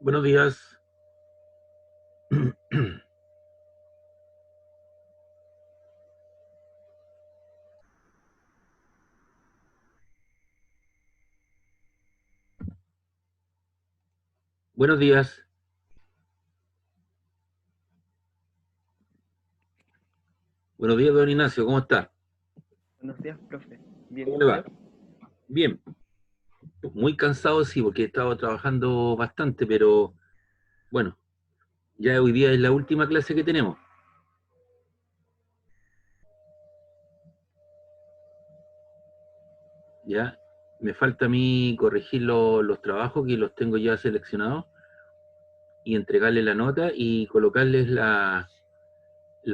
Buenos días. Buenos días. Buenos días, don Ignacio. ¿Cómo está? Buenos días, profe. Bien, ¿y ¿Cómo le usted? va? Bien. Muy cansado, sí, porque he estado trabajando bastante, pero bueno, ya hoy día es la última clase que tenemos. Ya me falta a mí corregir los trabajos que los tengo ya seleccionados y entregarles la nota y colocarles la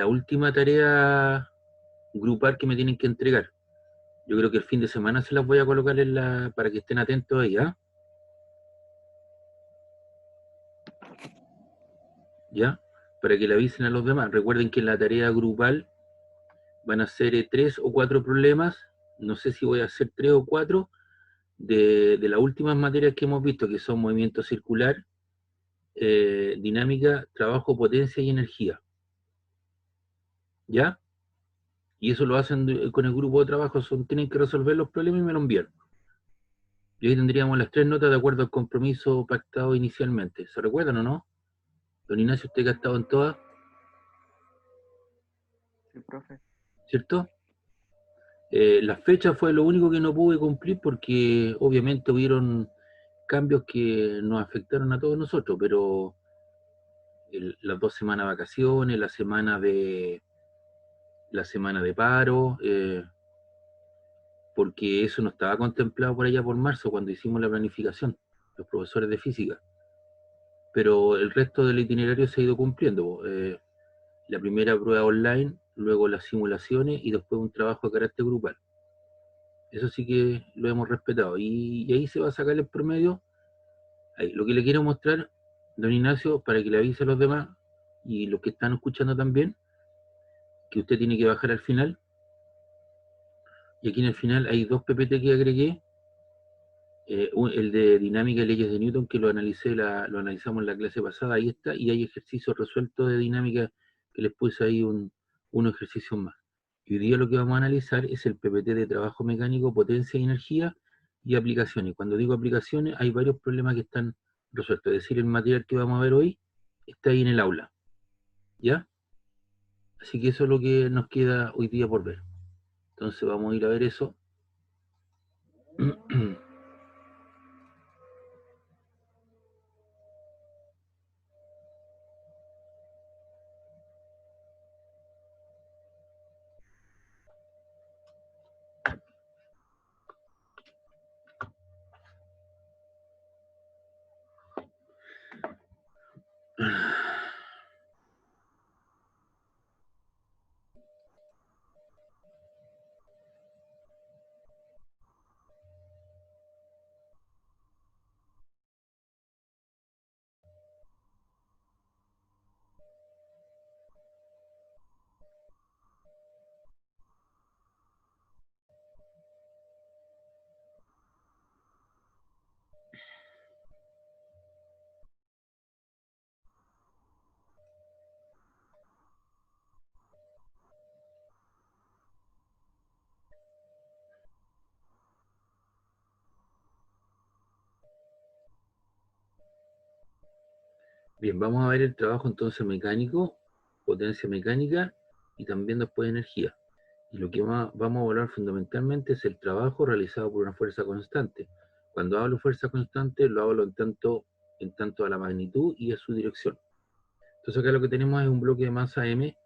última tarea grupal que me tienen que entregar. Yo creo que el fin de semana se las voy a colocar para que estén atentos ahí, ¿ah? ¿Ya? Para que le avisen a los demás. Recuerden que en la tarea grupal van a ser 3 o 4 problemas, no sé si voy a hacer 3 o 4, de las últimas materias que hemos visto, que son movimiento circular, dinámica, trabajo, potencia y energía. ¿Ya? Y eso lo hacen con el grupo de trabajo, tienen que resolver los problemas y me lo envían. Y ahí tendríamos las 3 notas de acuerdo al compromiso pactado inicialmente. ¿Se recuerdan o no? Don Ignacio, usted que ha estado en todas, Sí, profe. ¿cierto? La fecha fue lo único que no pude cumplir porque obviamente hubieron cambios que nos afectaron a todos nosotros, pero las 2 semanas de vacaciones, la semana de paro, porque eso no estaba contemplado por allá por marzo cuando hicimos la planificación, los profesores de física. Pero el resto del itinerario se ha ido cumpliendo. La primera prueba online, luego las simulaciones y después un trabajo de carácter grupal. Eso sí que lo hemos respetado. Y ahí se va a sacar el promedio. Ahí, lo que le quiero mostrar, don Ignacio, para que le avise a los demás y los que están escuchando también, que usted tiene que bajar al final. Y aquí en el final hay 2 PPT que agregué. El de dinámica y leyes de Newton, que lo analizamos en la clase pasada, ahí está. Y hay ejercicios resueltos de dinámica que les puse ahí unos ejercicios más. Y hoy día lo que vamos a analizar es el PPT de trabajo mecánico, potencia y energía y aplicaciones. Cuando digo aplicaciones, hay varios problemas que están resueltos. Es decir, el material que vamos a ver hoy está ahí en el aula. ¿Ya? Así que eso es lo que nos queda hoy día por ver. Entonces vamos a ir a ver eso. Bien, vamos a ver el trabajo entonces mecánico, potencia mecánica y también después energía. Y lo que vamos a evaluar fundamentalmente es el trabajo realizado por una fuerza constante. Cuando hablo fuerza constante, lo hablo en tanto a la magnitud y a su dirección. Entonces acá lo que tenemos es un bloque de masa M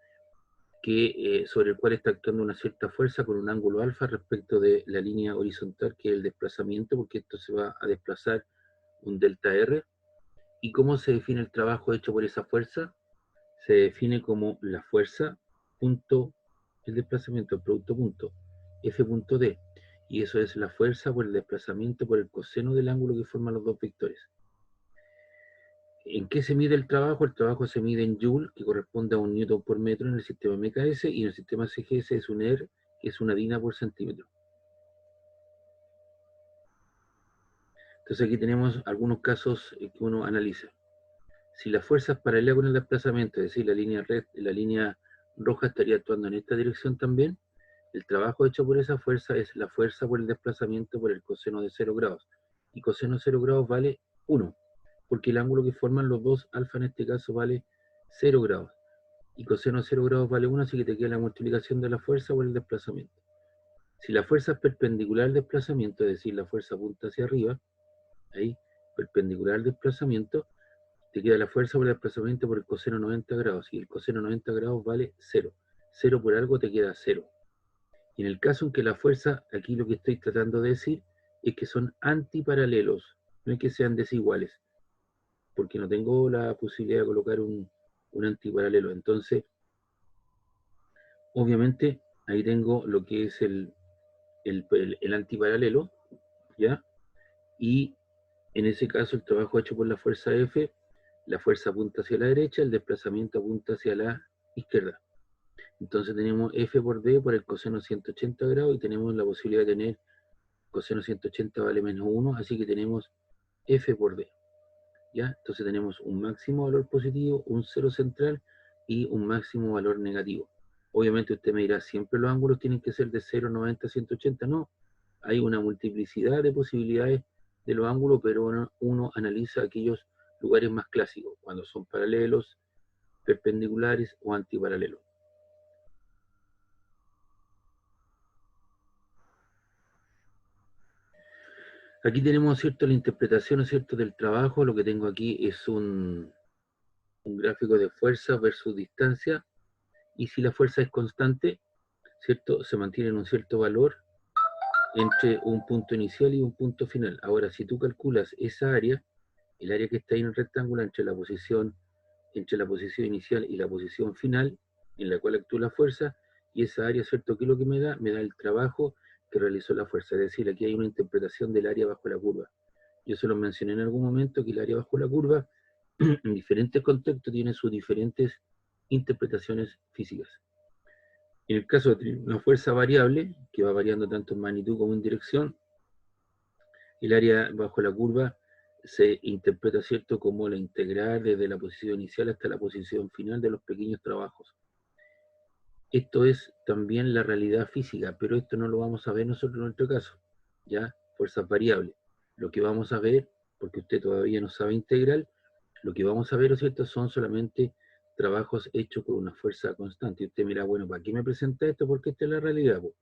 sobre el cual está actuando una cierta fuerza con un ángulo alfa respecto de la línea horizontal, que es el desplazamiento, porque esto se va a desplazar un delta R. ¿Y cómo se define el trabajo hecho por esa fuerza? Se define como la fuerza punto el desplazamiento, el producto punto. F punto D. Y eso es la fuerza por el desplazamiento por el coseno del ángulo que forman los dos vectores. ¿En qué se mide el trabajo? El trabajo se mide en Joule, que corresponde a un newton por metro en el sistema MKS, y en el sistema CGS es un ER, que es una dina por centímetro. Entonces aquí tenemos algunos casos que uno analiza. Si la fuerza es paralela con el desplazamiento, es decir, la línea roja estaría actuando en esta dirección también, el trabajo hecho por esa fuerza es la fuerza por el desplazamiento por el coseno de 0 grados. Y coseno de 0 grados vale 1, porque el ángulo que forman los dos alfa en este caso vale 0 grados. Y coseno de 0 grados vale 1, así que te queda la multiplicación de la fuerza por el desplazamiento. Si la fuerza es perpendicular al desplazamiento, es decir, la fuerza apunta hacia arriba, ahí, perpendicular al desplazamiento, te queda la fuerza por el desplazamiento por el coseno 90 grados, y el coseno 90 grados vale 0. 0 por algo te queda 0. Y en el caso en que la fuerza, aquí lo que estoy tratando de decir, es que son antiparalelos, no es que sean desiguales, porque no tengo la posibilidad de colocar un antiparalelo. Entonces, obviamente, ahí tengo lo que es el antiparalelo, ¿ya? Y en ese caso el trabajo hecho por la fuerza F, la fuerza apunta hacia la derecha, el desplazamiento apunta hacia la izquierda. Entonces tenemos F por D por el coseno 180 grados y tenemos la posibilidad de tener coseno 180 vale menos 1, así que tenemos F por D. ¿Ya? Entonces tenemos un máximo valor positivo, un cero central y un máximo valor negativo. Obviamente usted me dirá, siempre los ángulos tienen que ser de 0, 90, 180. No, hay una multiplicidad de posibilidades de los ángulos, pero uno analiza aquellos lugares más clásicos, cuando son paralelos, perpendiculares o antiparalelos. Aquí tenemos, ¿cierto?, la interpretación, ¿cierto?, del trabajo. Lo que tengo aquí es un gráfico de fuerza versus distancia, y si la fuerza es constante, ¿cierto?, se mantiene en un cierto valor entre un punto inicial y un punto final. Ahora, si tú calculas esa área, el área que está ahí en el rectángulo entre la posición inicial y la posición final, en la cual actúa la fuerza, y esa área, ¿cierto?, ¿qué es lo que me da? Me da el trabajo que realizó la fuerza. Es decir, aquí hay una interpretación del área bajo la curva. Yo se lo mencioné en algún momento que el área bajo la curva, en diferentes contextos, tiene sus diferentes interpretaciones físicas. En el caso de una fuerza variable, que va variando tanto en magnitud como en dirección, el área bajo la curva se interpreta, ¿cierto?, como la integral desde la posición inicial hasta la posición final de los pequeños trabajos. Esto es también la realidad física, pero esto no lo vamos a ver nosotros en nuestro caso, ¿ya? Fuerzas variables. Lo que vamos a ver, porque usted todavía no sabe integral, lo que vamos a ver, ¿cierto?, son solamente trabajos hechos por una fuerza constante. Y usted mira, bueno, ¿para qué me presenta esto? Porque esta es la realidad, pues.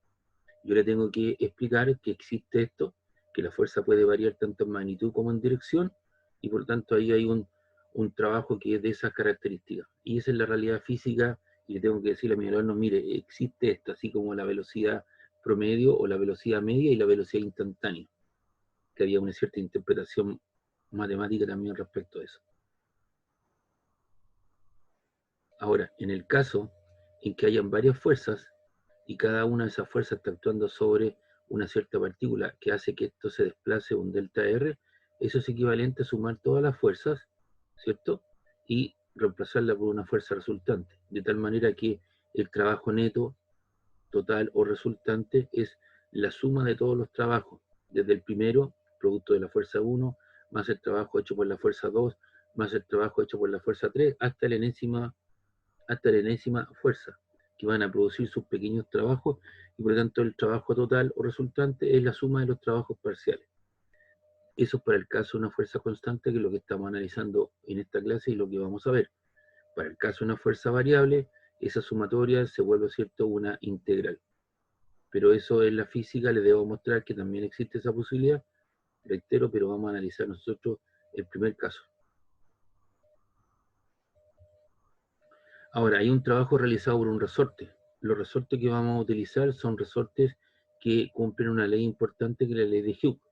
Yo le tengo que explicar que existe esto, que la fuerza puede variar tanto en magnitud como en dirección, y por tanto ahí hay un trabajo que es de esas características. Y esa es la realidad física, y le tengo que decirle a mi alumno, mire, existe esto, así como la velocidad promedio o la velocidad media y la velocidad instantánea, que había una cierta interpretación matemática también respecto a eso. Ahora, en el caso en que hayan varias fuerzas, y cada una de esas fuerzas está actuando sobre una cierta partícula que hace que esto se desplace un delta R, eso es equivalente a sumar todas las fuerzas, ¿cierto? Y reemplazarla por una fuerza resultante, de tal manera que el trabajo neto, total o resultante es la suma de todos los trabajos, desde el primero, producto de la fuerza 1, más el trabajo hecho por la fuerza 2, más el trabajo hecho por la fuerza 3, hasta la enésima fuerza, que van a producir sus pequeños trabajos, y por lo tanto el trabajo total o resultante es la suma de los trabajos parciales. Eso es para el caso de una fuerza constante, que es lo que estamos analizando en esta clase y lo que vamos a ver. Para el caso de una fuerza variable, esa sumatoria se vuelve, ¿cierto?, una integral. Pero eso en la física les debo mostrar que también existe esa posibilidad, reitero, pero vamos a analizar nosotros el primer caso. Ahora, hay un trabajo realizado por un resorte. Los resortes que vamos a utilizar son resortes que cumplen una ley importante, que es la ley de Hooke,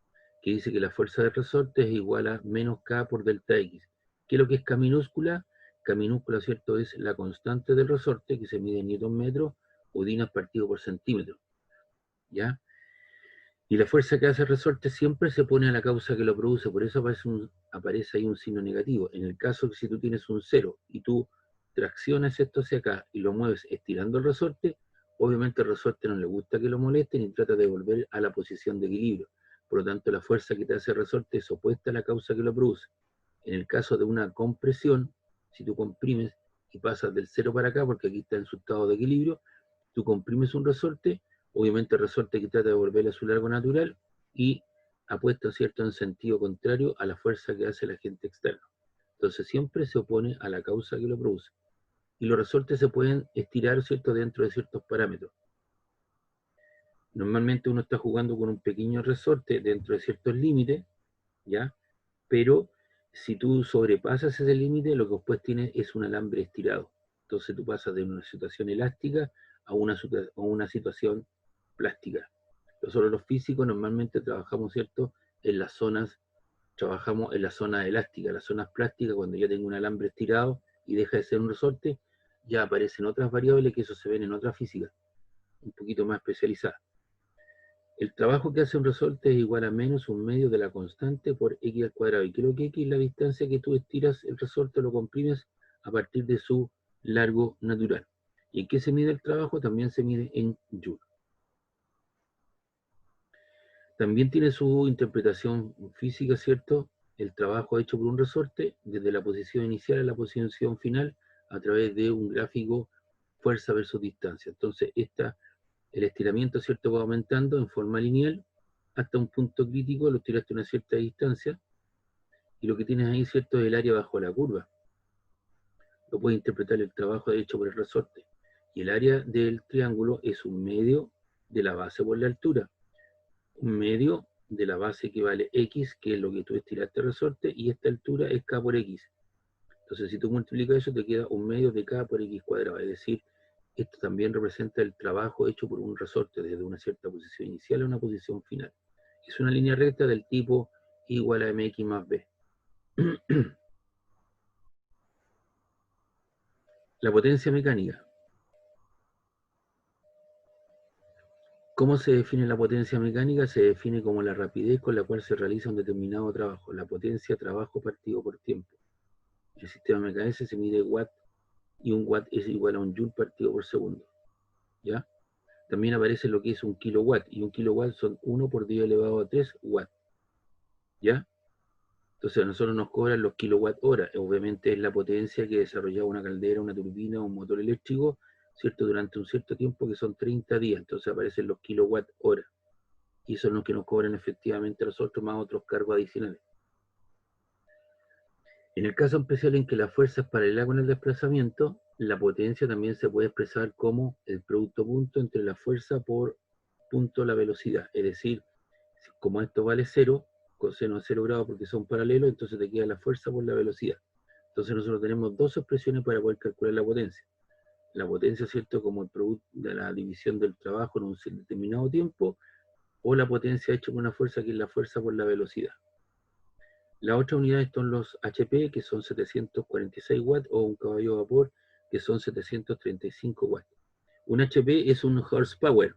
que dice que la fuerza del resorte es igual a menos K por delta X. ¿Qué es lo que es K minúscula? K minúscula, ¿cierto?, es la constante del resorte, que se mide en newton metro o dinas partido por centímetro. ¿ya? Y la fuerza que hace el resorte siempre se pone a la causa que lo produce, por eso aparece ahí un signo negativo. En el caso que si tú tienes un 0 y tú traccionas esto hacia acá y lo mueves estirando el resorte, obviamente el resorte no le gusta que lo molesten y trata de volver a la posición de equilibrio. Por lo tanto, la fuerza que te hace el resorte es opuesta a la causa que lo produce. En el caso de una compresión, si tú comprimes y pasas del 0 para acá, porque aquí está en su estado de equilibrio, tú comprimes un resorte, obviamente el resorte que trata de volverle a su largo natural y apuesta, ¿cierto?, en sentido contrario a la fuerza que hace el agente externo. Entonces siempre se opone a la causa que lo produce. Y los resortes se pueden estirar, ¿cierto?, dentro de ciertos parámetros. Normalmente uno está jugando con un pequeño resorte dentro de ciertos límites, ¿ya? Pero si tú sobrepasas ese límite, lo que después tienes es un alambre estirado. Entonces tú pasas de una situación elástica a una situación plástica. Nosotros los físicos normalmente trabajamos, ¿cierto?, en las zonas, trabajamos en la zona elástica, las zonas plásticas, cuando ya tengo un alambre estirado y deja de ser un resorte, ya aparecen otras variables que eso se ven en otras físicas, un poquito más especializadas. El trabajo que hace un resorte es igual a menos un medio de la constante por x al cuadrado. Y creo que x es la distancia que tú estiras el resorte, lo comprimes a partir de su largo natural. ¿Y en qué se mide el trabajo? También se mide en Joule. También tiene su interpretación física, ¿cierto? El trabajo hecho por un resorte desde la posición inicial a la posición final a través de un gráfico fuerza versus distancia. Entonces, el estiramiento, ¿cierto?, va aumentando en forma lineal hasta un punto crítico, lo tiraste a una cierta distancia y lo que tienes ahí, ¿cierto?, es el área bajo la curva. Lo puedes interpretar el trabajo hecho por el resorte. Y el área del triángulo es un medio de la base por la altura. Un medio de la base equivale x, que es lo que tú estiraste el resorte, y esta altura es k por x. Entonces, si tú multiplicas eso, te queda un medio de k por x cuadrado. Es decir, esto también representa el trabajo hecho por un resorte desde una cierta posición inicial a una posición final. Es una línea recta del tipo igual a mx más b. La potencia mecánica. ¿Cómo se define la potencia mecánica? Se define como la rapidez con la cual se realiza un determinado trabajo. La potencia, trabajo partido por tiempo. En el sistema MKS se mide watt y un watt es igual a un joule partido por segundo. ¿Ya? También aparece lo que es un kilowatt, y un kilowatt son 1 por 10 elevado a 3 watts. ¿Ya? Entonces a nosotros nos cobran los kilowatt hora. Obviamente es la potencia que desarrolla una caldera, una turbina, un motor eléctrico, ¿cierto?, durante un cierto tiempo, que son 30 días. Entonces aparecen los kilowatt hora. Y son los que nos cobran efectivamente a nosotros, más otros cargos adicionales. En el caso especial en que la fuerza es paralela con el desplazamiento, la potencia también se puede expresar como el producto punto entre la fuerza por punto la velocidad. Es decir, como esto vale 0, coseno de 0 grados porque son paralelos, entonces te queda la fuerza por la velocidad. Entonces nosotros tenemos dos expresiones para poder calcular la potencia. La potencia, ¿cierto?, como el producto de la división del trabajo en un determinado tiempo, o la potencia hecha por una fuerza, que es la fuerza por la velocidad. Las otras unidades son los HP, que son 746 watts, o un caballo de vapor, que son 735 watts. Un HP es un horsepower.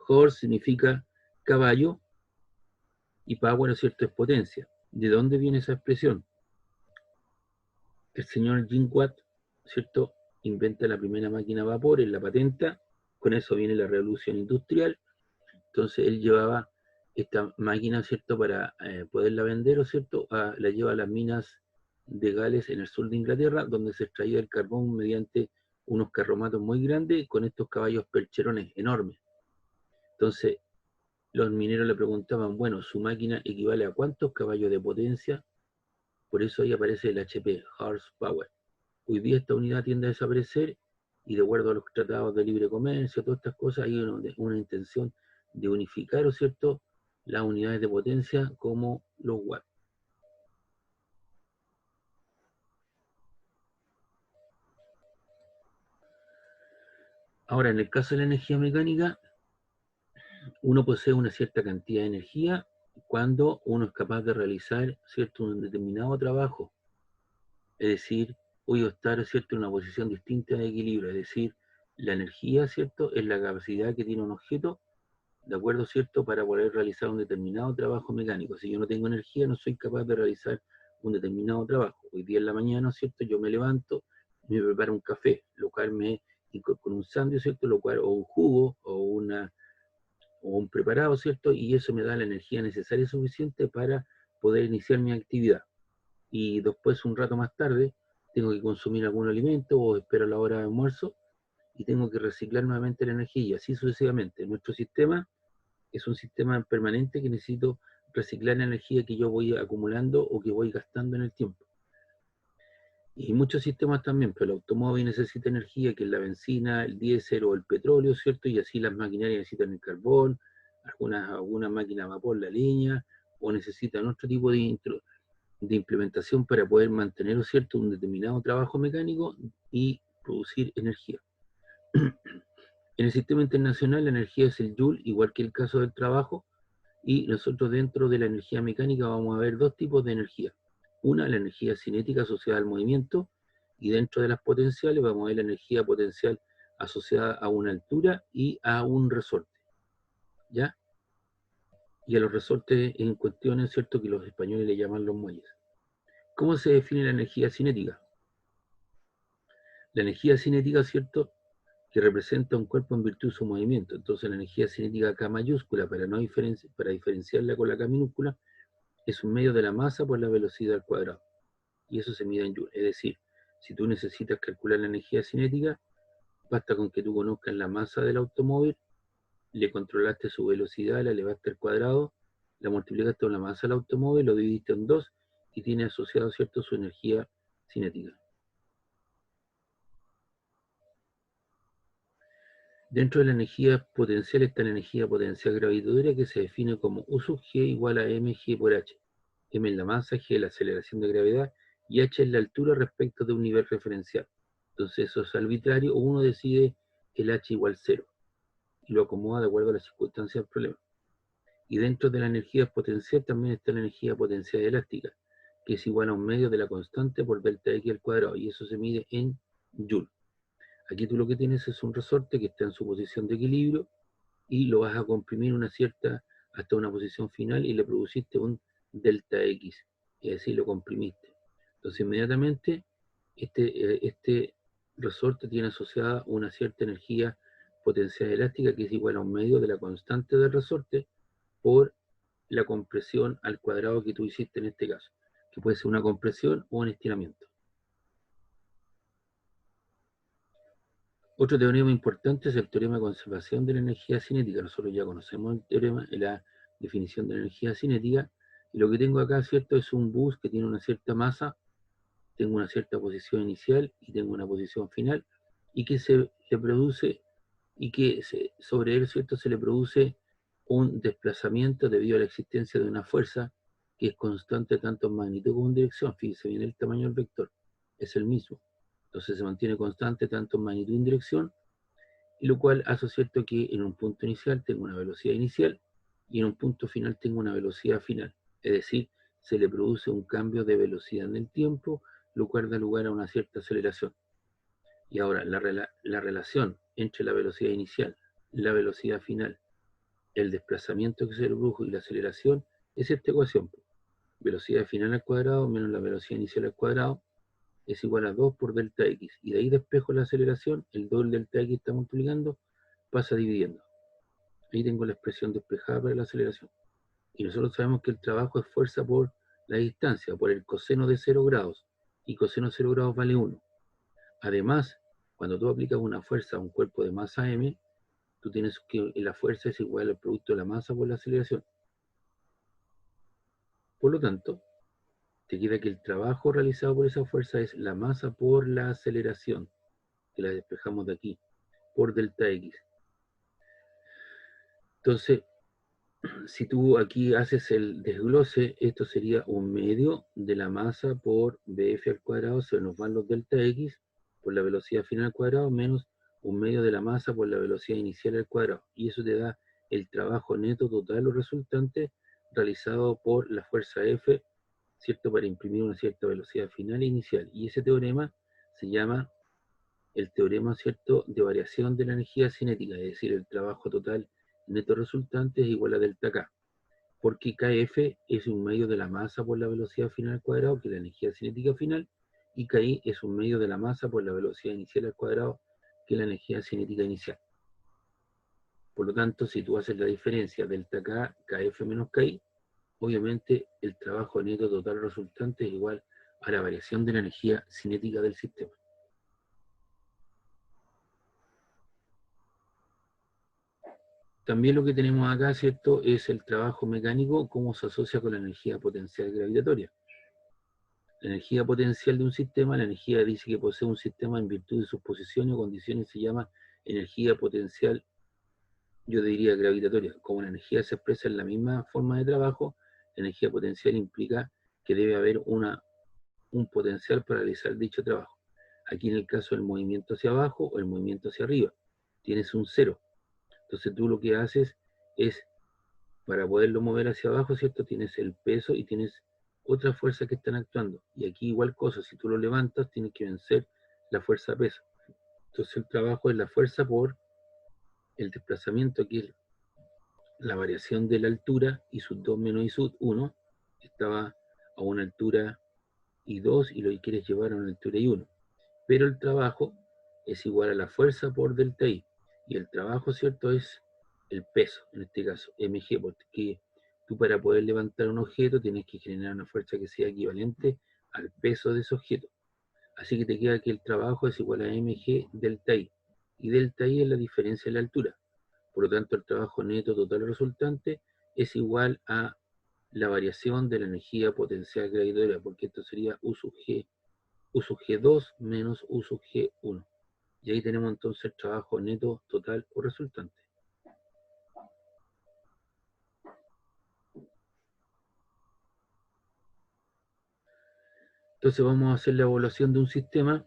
Horse significa caballo y power, ¿no es cierto?, es potencia. ¿De dónde viene esa expresión? El señor Jim Watt, ¿cierto?, inventa la primera máquina a vapor, en la patenta, con eso viene la revolución industrial. Entonces él llevaba esta máquina, ¿cierto?, para poderla vender, ¿o cierto?, la lleva a las minas de Gales en el sur de Inglaterra, donde se extraía el carbón mediante unos carromatos muy grandes con estos caballos percherones enormes. Entonces los mineros le preguntaban, bueno, ¿su máquina equivale a cuántos caballos de potencia? Por eso ahí aparece el HP, horsepower. Hoy día esta unidad tiende a desaparecer, y de acuerdo a los tratados de libre comercio, todas estas cosas, hay una intención de unificar, ¿o cierto?, las unidades de potencia como los watts. Ahora, en el caso de la energía mecánica, uno posee una cierta cantidad de energía cuando uno es capaz de realizar, ¿cierto?, un determinado trabajo. Es decir, puedo estar, ¿cierto?, en una posición distinta de equilibrio. Es decir, la energía, ¿cierto?, es la capacidad que tiene un objeto ¿de acuerdo, cierto? Para poder realizar un determinado trabajo mecánico. Si yo no tengo energía, no soy capaz de realizar un determinado trabajo. Hoy día en la mañana, ¿cierto? Yo me levanto, me preparo un café, lo cual con un sándwich, ¿cierto? Lo cual, o un jugo, o un preparado, ¿cierto? Y eso me da la energía necesaria y suficiente para poder iniciar mi actividad. Y después, un rato más tarde, tengo que consumir algún alimento o espero la hora de almuerzo y tengo que reciclar nuevamente la energía y así sucesivamente. Nuestro sistema es un sistema permanente que necesito reciclar la energía que yo voy acumulando o que voy gastando en el tiempo. Y muchos sistemas también, pero el automóvil necesita energía, que es la benzina, el diésel o el petróleo, ¿cierto? Y así las maquinarias necesitan el carbón, algunas máquinas a vapor, la leña, o necesitan otro tipo de implementación para poder mantener, ¿cierto?, un determinado trabajo mecánico y producir energía. En el sistema internacional la energía es el Joule, igual que el caso del trabajo, y nosotros dentro de la energía mecánica vamos a ver dos tipos de energía. Una, la energía cinética asociada al movimiento, y dentro de las potenciales vamos a ver la energía potencial asociada a una altura y a un resorte, ¿ya? Y a los resortes en cuestiones, ¿cierto?, que los españoles le llaman los muelles. ¿Cómo se define la energía cinética? La energía cinética, ¿cierto?, que representa un cuerpo en virtud de su movimiento. Entonces la energía cinética K mayúscula, para diferenciarla con la K minúscula, es un medio de la masa por la velocidad al cuadrado. Y eso se mide en Joule. Es decir, si tú necesitas calcular la energía cinética, basta con que tú conozcas la masa del automóvil, le controlaste su velocidad, la elevaste al cuadrado, la multiplicaste con la masa del automóvil, lo dividiste en dos y tiene asociado, ¿cierto?, su energía cinética. Dentro de la energía potencial está la energía potencial gravitatoria, que se define como U sub G igual a mg por h. M es la masa, G es la aceleración de gravedad y h es la altura respecto de un nivel referencial. Entonces eso es arbitrario, o uno decide el h igual 0 y lo acomoda de acuerdo a las circunstancias del problema. Y dentro de la energía potencial también está la energía potencial elástica, que es igual a un medio de la constante por delta x al cuadrado, y eso se mide en Joule. Aquí tú lo que tienes es un resorte que está en su posición de equilibrio y lo vas a comprimir hasta una posición final y le produciste un delta X, es decir, lo comprimiste. Entonces inmediatamente este resorte tiene asociada una cierta energía potencial elástica que es igual a un medio de la constante del resorte por la compresión al cuadrado que tú hiciste en este caso, que puede ser una compresión o un estiramiento. Otro teorema importante es el teorema de conservación de la energía cinética. Nosotros ya conocemos el teorema, la definición de la energía cinética, y lo que tengo acá, ¿cierto?, es un bus que tiene una cierta masa, tengo una cierta posición inicial y tengo una posición final, y que se le produce, sobre él, ¿cierto?, se le produce un desplazamiento debido a la existencia de una fuerza que es constante tanto en magnitud como en dirección. Fíjense bien el tamaño del vector, es el mismo. Entonces se mantiene constante tanto en magnitud y en dirección, y lo cual hace, cierto, que en un punto inicial tengo una velocidad inicial y en un punto final tengo una velocidad final. Es decir, se le produce un cambio de velocidad en el tiempo, lo cual da lugar a una cierta aceleración. Y ahora, la relación entre la velocidad inicial, la velocidad final, el desplazamiento que se le produjo y la aceleración es esta ecuación. Velocidad final al cuadrado menos la velocidad inicial al cuadrado es igual a 2 por delta x. Y de ahí despejo la aceleración, el doble delta x está multiplicando, pasa dividiendo. Ahí tengo la expresión despejada para la aceleración. Y nosotros sabemos que el trabajo es fuerza por la distancia, por el coseno de 0 grados. Y coseno de 0 grados vale 1. Además, cuando tú aplicas una fuerza a un cuerpo de masa m, tú tienes que la fuerza es igual al producto de la masa por la aceleración. Por lo tanto, te queda que el trabajo realizado por esa fuerza es la masa por la aceleración, que la despejamos de aquí, por delta x. Entonces, si tú aquí haces el desglose, esto sería un medio de la masa por bf al cuadrado, se nos van los delta x por la velocidad final al cuadrado, menos un medio de la masa por la velocidad inicial al cuadrado. Y eso te da el trabajo neto total o resultante realizado por la fuerza F, ¿cierto?, para imprimir una cierta velocidad final e inicial. Y ese teorema se llama el teorema, ¿cierto?, de variación de la energía cinética, es decir, el trabajo total neto resultante es igual a delta K, porque KF es un medio de la masa por la velocidad final al cuadrado, que es la energía cinética final, y KI es un medio de la masa por la velocidad inicial al cuadrado, que es la energía cinética inicial. Por lo tanto, si tú haces la diferencia delta K, KF menos KI, obviamente el trabajo neto total resultante es igual a la variación de la energía cinética del sistema. También lo que tenemos acá, ¿cierto?, es el trabajo mecánico, cómo se asocia con la energía potencial gravitatoria. La energía potencial de un sistema, la energía dice que posee un sistema en virtud de sus posiciones o condiciones, se llama energía potencial, yo diría gravitatoria. Como la energía se expresa en la misma forma de trabajo, la energía potencial implica que debe haber un potencial para realizar dicho trabajo. Aquí en el caso del movimiento hacia abajo o el movimiento hacia arriba, tienes un cero. Entonces tú lo que haces es, para poderlo mover hacia abajo, ¿cierto? Tienes el peso y tienes otras fuerzas que están actuando. Y aquí igual cosa, si tú lo levantas, tienes que vencer la fuerza peso. Entonces el trabajo es la fuerza por el desplazamiento, aquí es la variación de la altura, y sub 2 menos y sub 1, estaba a una altura y 2 y lo que quieres llevar a una altura y 1. Pero el trabajo es igual a la fuerza por delta I. Y el trabajo, ¿cierto?, es el peso, en este caso, mg, porque tú para poder levantar un objeto tienes que generar una fuerza que sea equivalente al peso de ese objeto. Así que te queda que el trabajo es igual a mg delta I. Y delta I es la diferencia de la altura. Por lo tanto, el trabajo neto total resultante es igual a la variación de la energía potencial gravitatoria, porque esto sería U sub G2 menos U sub G1. Y ahí tenemos entonces el trabajo neto total o resultante. Entonces vamos a hacer la evaluación de un sistema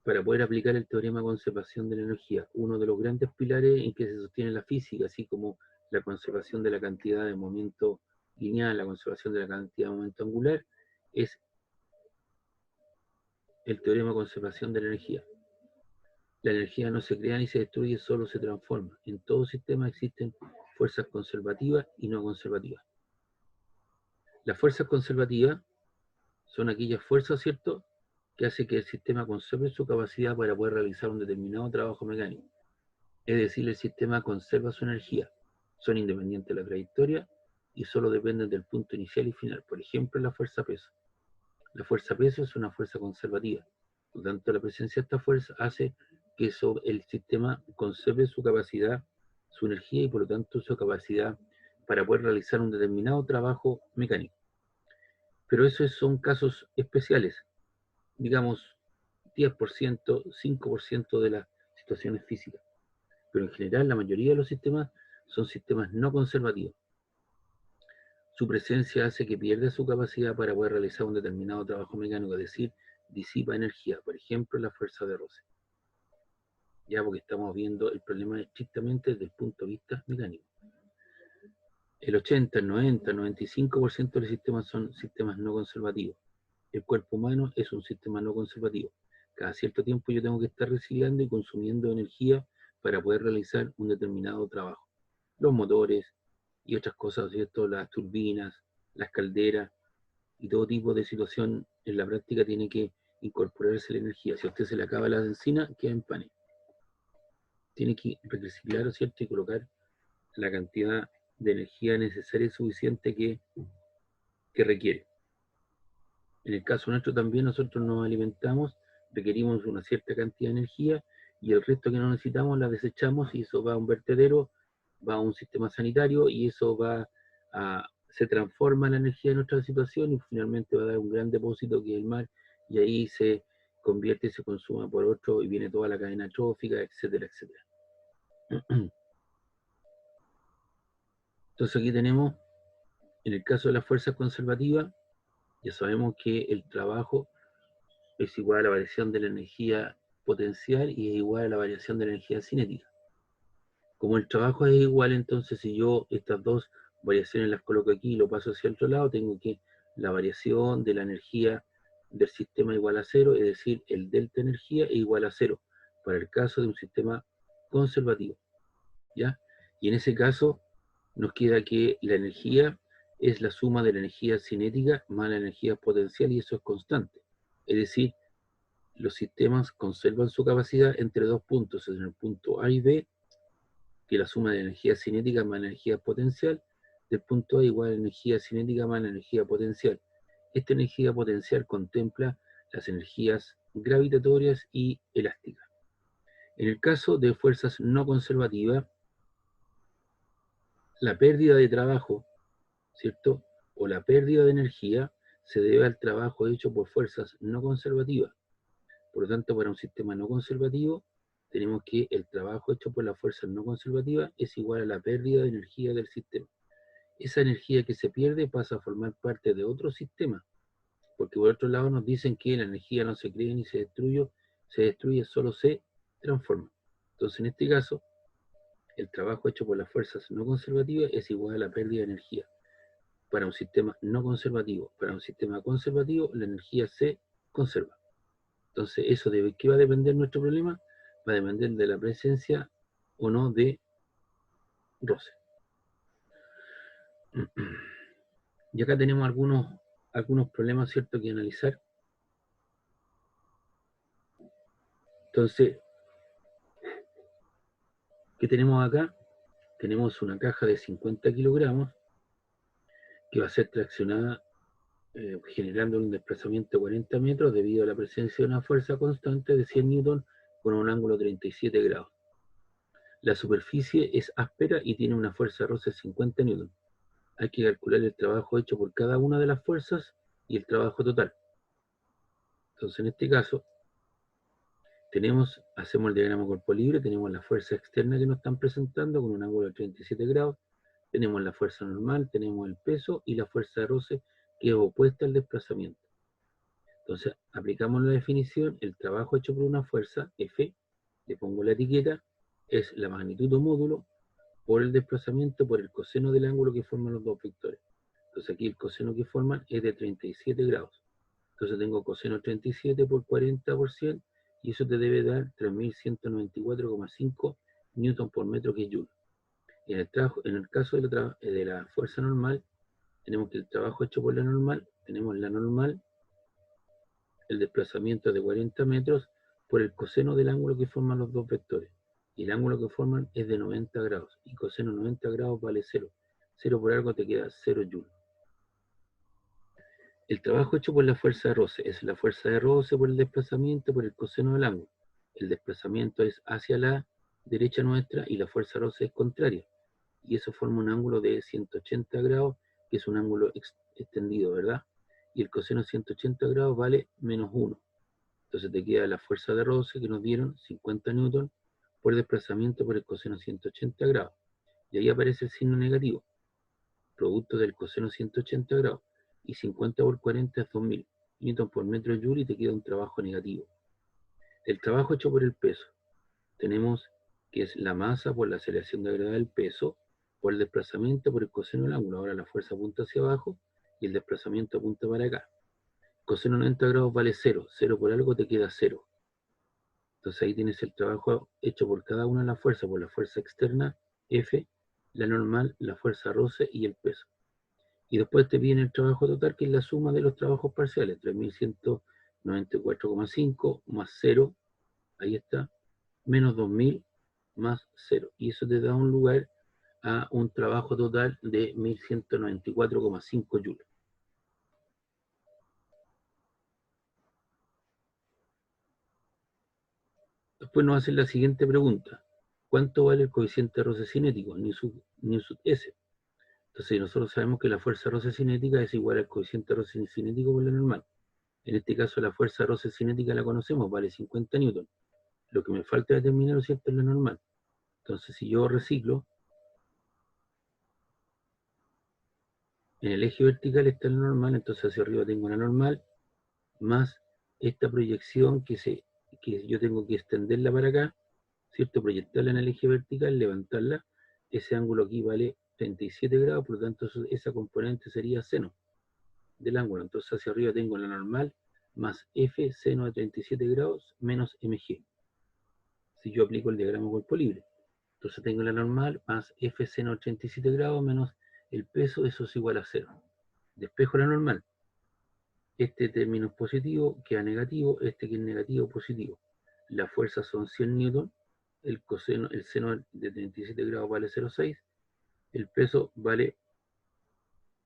para poder aplicar el teorema de conservación de la energía, uno de los grandes pilares en que se sostiene la física, así como la conservación de la cantidad de momento lineal, la conservación de la cantidad de momento angular, es el teorema de conservación de la energía. La energía no se crea ni se destruye, solo se transforma. En todo sistema existen fuerzas conservativas y no conservativas. Las fuerzas conservativas son aquellas fuerzas, ¿cierto?, que hacen que el sistema conserve su capacidad para poder realizar un determinado trabajo mecánico. Es decir, el sistema conserva su energía, son independientes de la trayectoria y solo dependen del punto inicial y final. Por ejemplo, la fuerza peso. La fuerza peso es una fuerza conservativa. Por lo tanto, la presencia de esta fuerza hace que el sistema conserve su capacidad, su energía y por lo tanto su capacidad para poder realizar un determinado trabajo mecánico. Pero esos son casos especiales, digamos 10%, 5% de las situaciones físicas. Pero en general la mayoría de los sistemas son sistemas no conservativos. Su presencia hace que pierda su capacidad para poder realizar un determinado trabajo mecánico, es decir, disipa energía, por ejemplo, la fuerza de roce. Ya, porque estamos viendo el problema estrictamente desde el punto de vista mecánico. El 80, el 90, el 95% de los sistemas son sistemas no conservativos. El cuerpo humano es un sistema no conservativo. Cada cierto tiempo yo tengo que estar reciclando y consumiendo energía para poder realizar un determinado trabajo. Los motores y otras cosas, ¿cierto?, las turbinas, las calderas y todo tipo de situación en la práctica tiene que incorporarse la energía. Si a usted se le acaba la benzina, queda en pane. Tiene que reciclar, ¿cierto?, y colocar la cantidad de energía necesaria y suficiente que requiere. En el caso nuestro también nosotros nos alimentamos, requerimos una cierta cantidad de energía y el resto que no necesitamos la desechamos y eso va a un vertedero, va a un sistema sanitario y eso se transforma en la energía de nuestra situación y finalmente va a dar un gran depósito que es el mar y ahí se convierte y se consuma por otro y viene toda la cadena trófica, etcétera, etcétera. Entonces aquí tenemos, en el caso de las fuerzas conservativas, ya sabemos que el trabajo es igual a la variación de la energía potencial y es igual a la variación de la energía cinética. Como el trabajo es igual, entonces si yo estas dos variaciones las coloco aquí y lo paso hacia el otro lado, tengo que la variación de la energía del sistema igual a cero, es decir, el delta energía es igual a cero, para el caso de un sistema conservativo. ¿Ya? Y en ese caso nos queda que la energía es la suma de la energía cinética más la energía potencial, y eso es constante. Es decir, los sistemas conservan su capacidad entre dos puntos, en el punto A y B, que la suma de energía cinética más energía potencial, del punto A igual a energía cinética más energía potencial. Esta energía potencial contempla las energías gravitatorias y elásticas. En el caso de fuerzas no conservativas, la pérdida de trabajo, ¿cierto? O la pérdida de energía se debe al trabajo hecho por fuerzas no conservativas. Por lo tanto, para un sistema no conservativo, tenemos que el trabajo hecho por las fuerzas no conservativas es igual a la pérdida de energía del sistema. Esa energía que se pierde pasa a formar parte de otro sistema, porque por otro lado nos dicen que la energía no se crea ni se destruye, solo se transforma. Entonces, en este caso, el trabajo hecho por las fuerzas no conservativas es igual a la pérdida de energía. Para un sistema no conservativo, para un sistema conservativo, la energía se conserva. Entonces, eso de qué va a depender nuestro problema, va a depender de la presencia o no de roce. Y acá tenemos algunos problemas, ¿cierto?, que analizar. Entonces, ¿qué tenemos acá? Tenemos una caja de 50 kilogramos que va a ser traccionada generando un desplazamiento de 40 metros debido a la presencia de una fuerza constante de 100 newton con un ángulo de 37 grados. La superficie es áspera y tiene una fuerza de roce de 50 newton. Hay que calcular el trabajo hecho por cada una de las fuerzas y el trabajo total. Entonces, en este caso, hacemos el diagrama cuerpo libre, tenemos la fuerza externa que nos están presentando con un ángulo de 37 grados, tenemos la fuerza normal, tenemos el peso y la fuerza de roce que es opuesta al desplazamiento. Entonces, aplicamos la definición, el trabajo hecho por una fuerza, F, le pongo la etiqueta, es la magnitud o módulo por el desplazamiento por el coseno del ángulo que forman los dos vectores. Entonces aquí el coseno que forman es de 37 grados. Entonces tengo coseno 37 por 40%, y eso te debe dar 3194,5 newton por metro, que es joule. En el caso de la fuerza normal, tenemos que el trabajo hecho por la normal, tenemos la normal, el desplazamiento de 40 metros por el coseno del ángulo que forman los dos vectores. Y el ángulo que forman es de 90 grados. Y coseno 90 grados vale 0. 0 por algo te queda 0 joule. El trabajo hecho por la fuerza de roce es la fuerza de roce por el desplazamiento por el coseno del ángulo. El desplazamiento es hacia la derecha nuestra y la fuerza de roce es contraria. Y eso forma un ángulo de 180 grados, que es un ángulo extendido, ¿verdad? Y el coseno de 180 grados vale menos 1. Entonces te queda la fuerza de roce que nos dieron, 50 newton, por desplazamiento por el coseno 180 grados. Y ahí aparece el signo negativo, producto del coseno 180 grados. Y 50 por 40 es 2000 newton por metro joule, y te queda un trabajo negativo. El trabajo hecho por el peso, tenemos que es la masa por la aceleración de gravedad del peso, por el desplazamiento por el coseno del ángulo. Ahora la fuerza apunta hacia abajo y el desplazamiento apunta para acá. Coseno 90 grados vale 0. 0 por algo te queda 0. Entonces ahí tienes el trabajo hecho por cada una de las fuerzas, por la fuerza externa, F, la normal, la fuerza roce y el peso. Y después te viene el trabajo total, que es la suma de los trabajos parciales, 3194,5 más 0, ahí está, menos 2000 más 0. Y eso te da un lugar a un trabajo total de 1194,5 joules. Después nos hacen la siguiente pregunta. ¿Cuánto vale el coeficiente de roce cinético? Ni sub S. Entonces nosotros sabemos que la fuerza roce cinética es igual al coeficiente de roce cinético por la normal. En este caso la fuerza roce cinética la conocemos, vale 50 newton. Lo que me falta determinar, ¿cierto?, es la normal. Entonces si yo reciclo, en el eje vertical está la normal, entonces hacia arriba tengo la normal, más esta proyección que yo tengo que extenderla para acá, ¿cierto? Proyectarla en el eje vertical, levantarla. Ese ángulo aquí vale 37 grados, por lo tanto esa componente sería seno del ángulo. Entonces hacia arriba tengo la normal más F seno de 37 grados menos mg, si yo aplico el diagrama cuerpo libre. Entonces tengo la normal más F seno 87 grados menos el peso, eso es igual a 0. Despejo la normal. Este término es positivo, queda negativo, este que es negativo, positivo. Las fuerzas son 100 newton, el seno de 37 grados vale 0,6, el peso vale,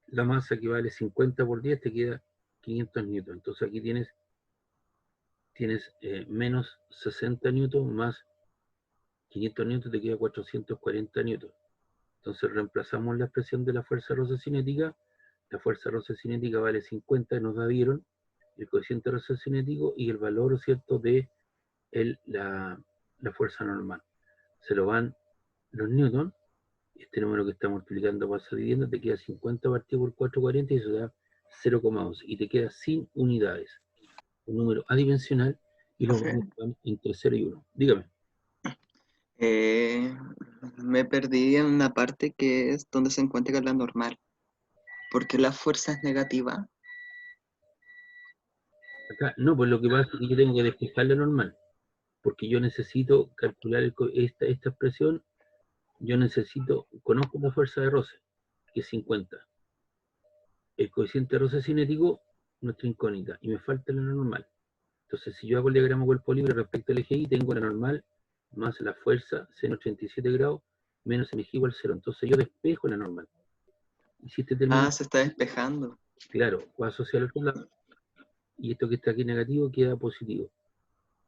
la masa que vale 50 por 10 te queda 500 newton. Entonces aquí tienes menos 60 newton más 500 newton te queda 440 newton. Entonces reemplazamos la expresión de la fuerza roce cinética. La fuerza roce cinética vale 50, nos la dieron, el coeficiente roce cinético y el valor, ¿cierto?, de la fuerza normal. Se lo van los newton, este número que está multiplicando pasa dividiendo, te queda 50 partido por 440 y eso da 0,11 y te queda sin unidades. Un número adimensional y los Profe, rangos van entre 0 y 1. Dígame. me perdí en una parte que es donde se encuentra la normal. ¿Por qué la fuerza es negativa? Acá, no, pues lo que pasa es que yo tengo que despejar la normal, porque yo necesito calcular esta expresión, yo conozco la fuerza de roce, que es 50. El coeficiente de roce cinético, nuestra incógnita, y me falta la normal. Entonces, si yo hago el diagrama cuerpo libre respecto al eje Y, tengo la normal más la fuerza, seno 87 grados, menos el eje igual 0. Entonces yo despejo la normal. Y si este término, Ah, se está despejando. claro, va a asociar al otro lado, y esto que está aquí negativo queda positivo.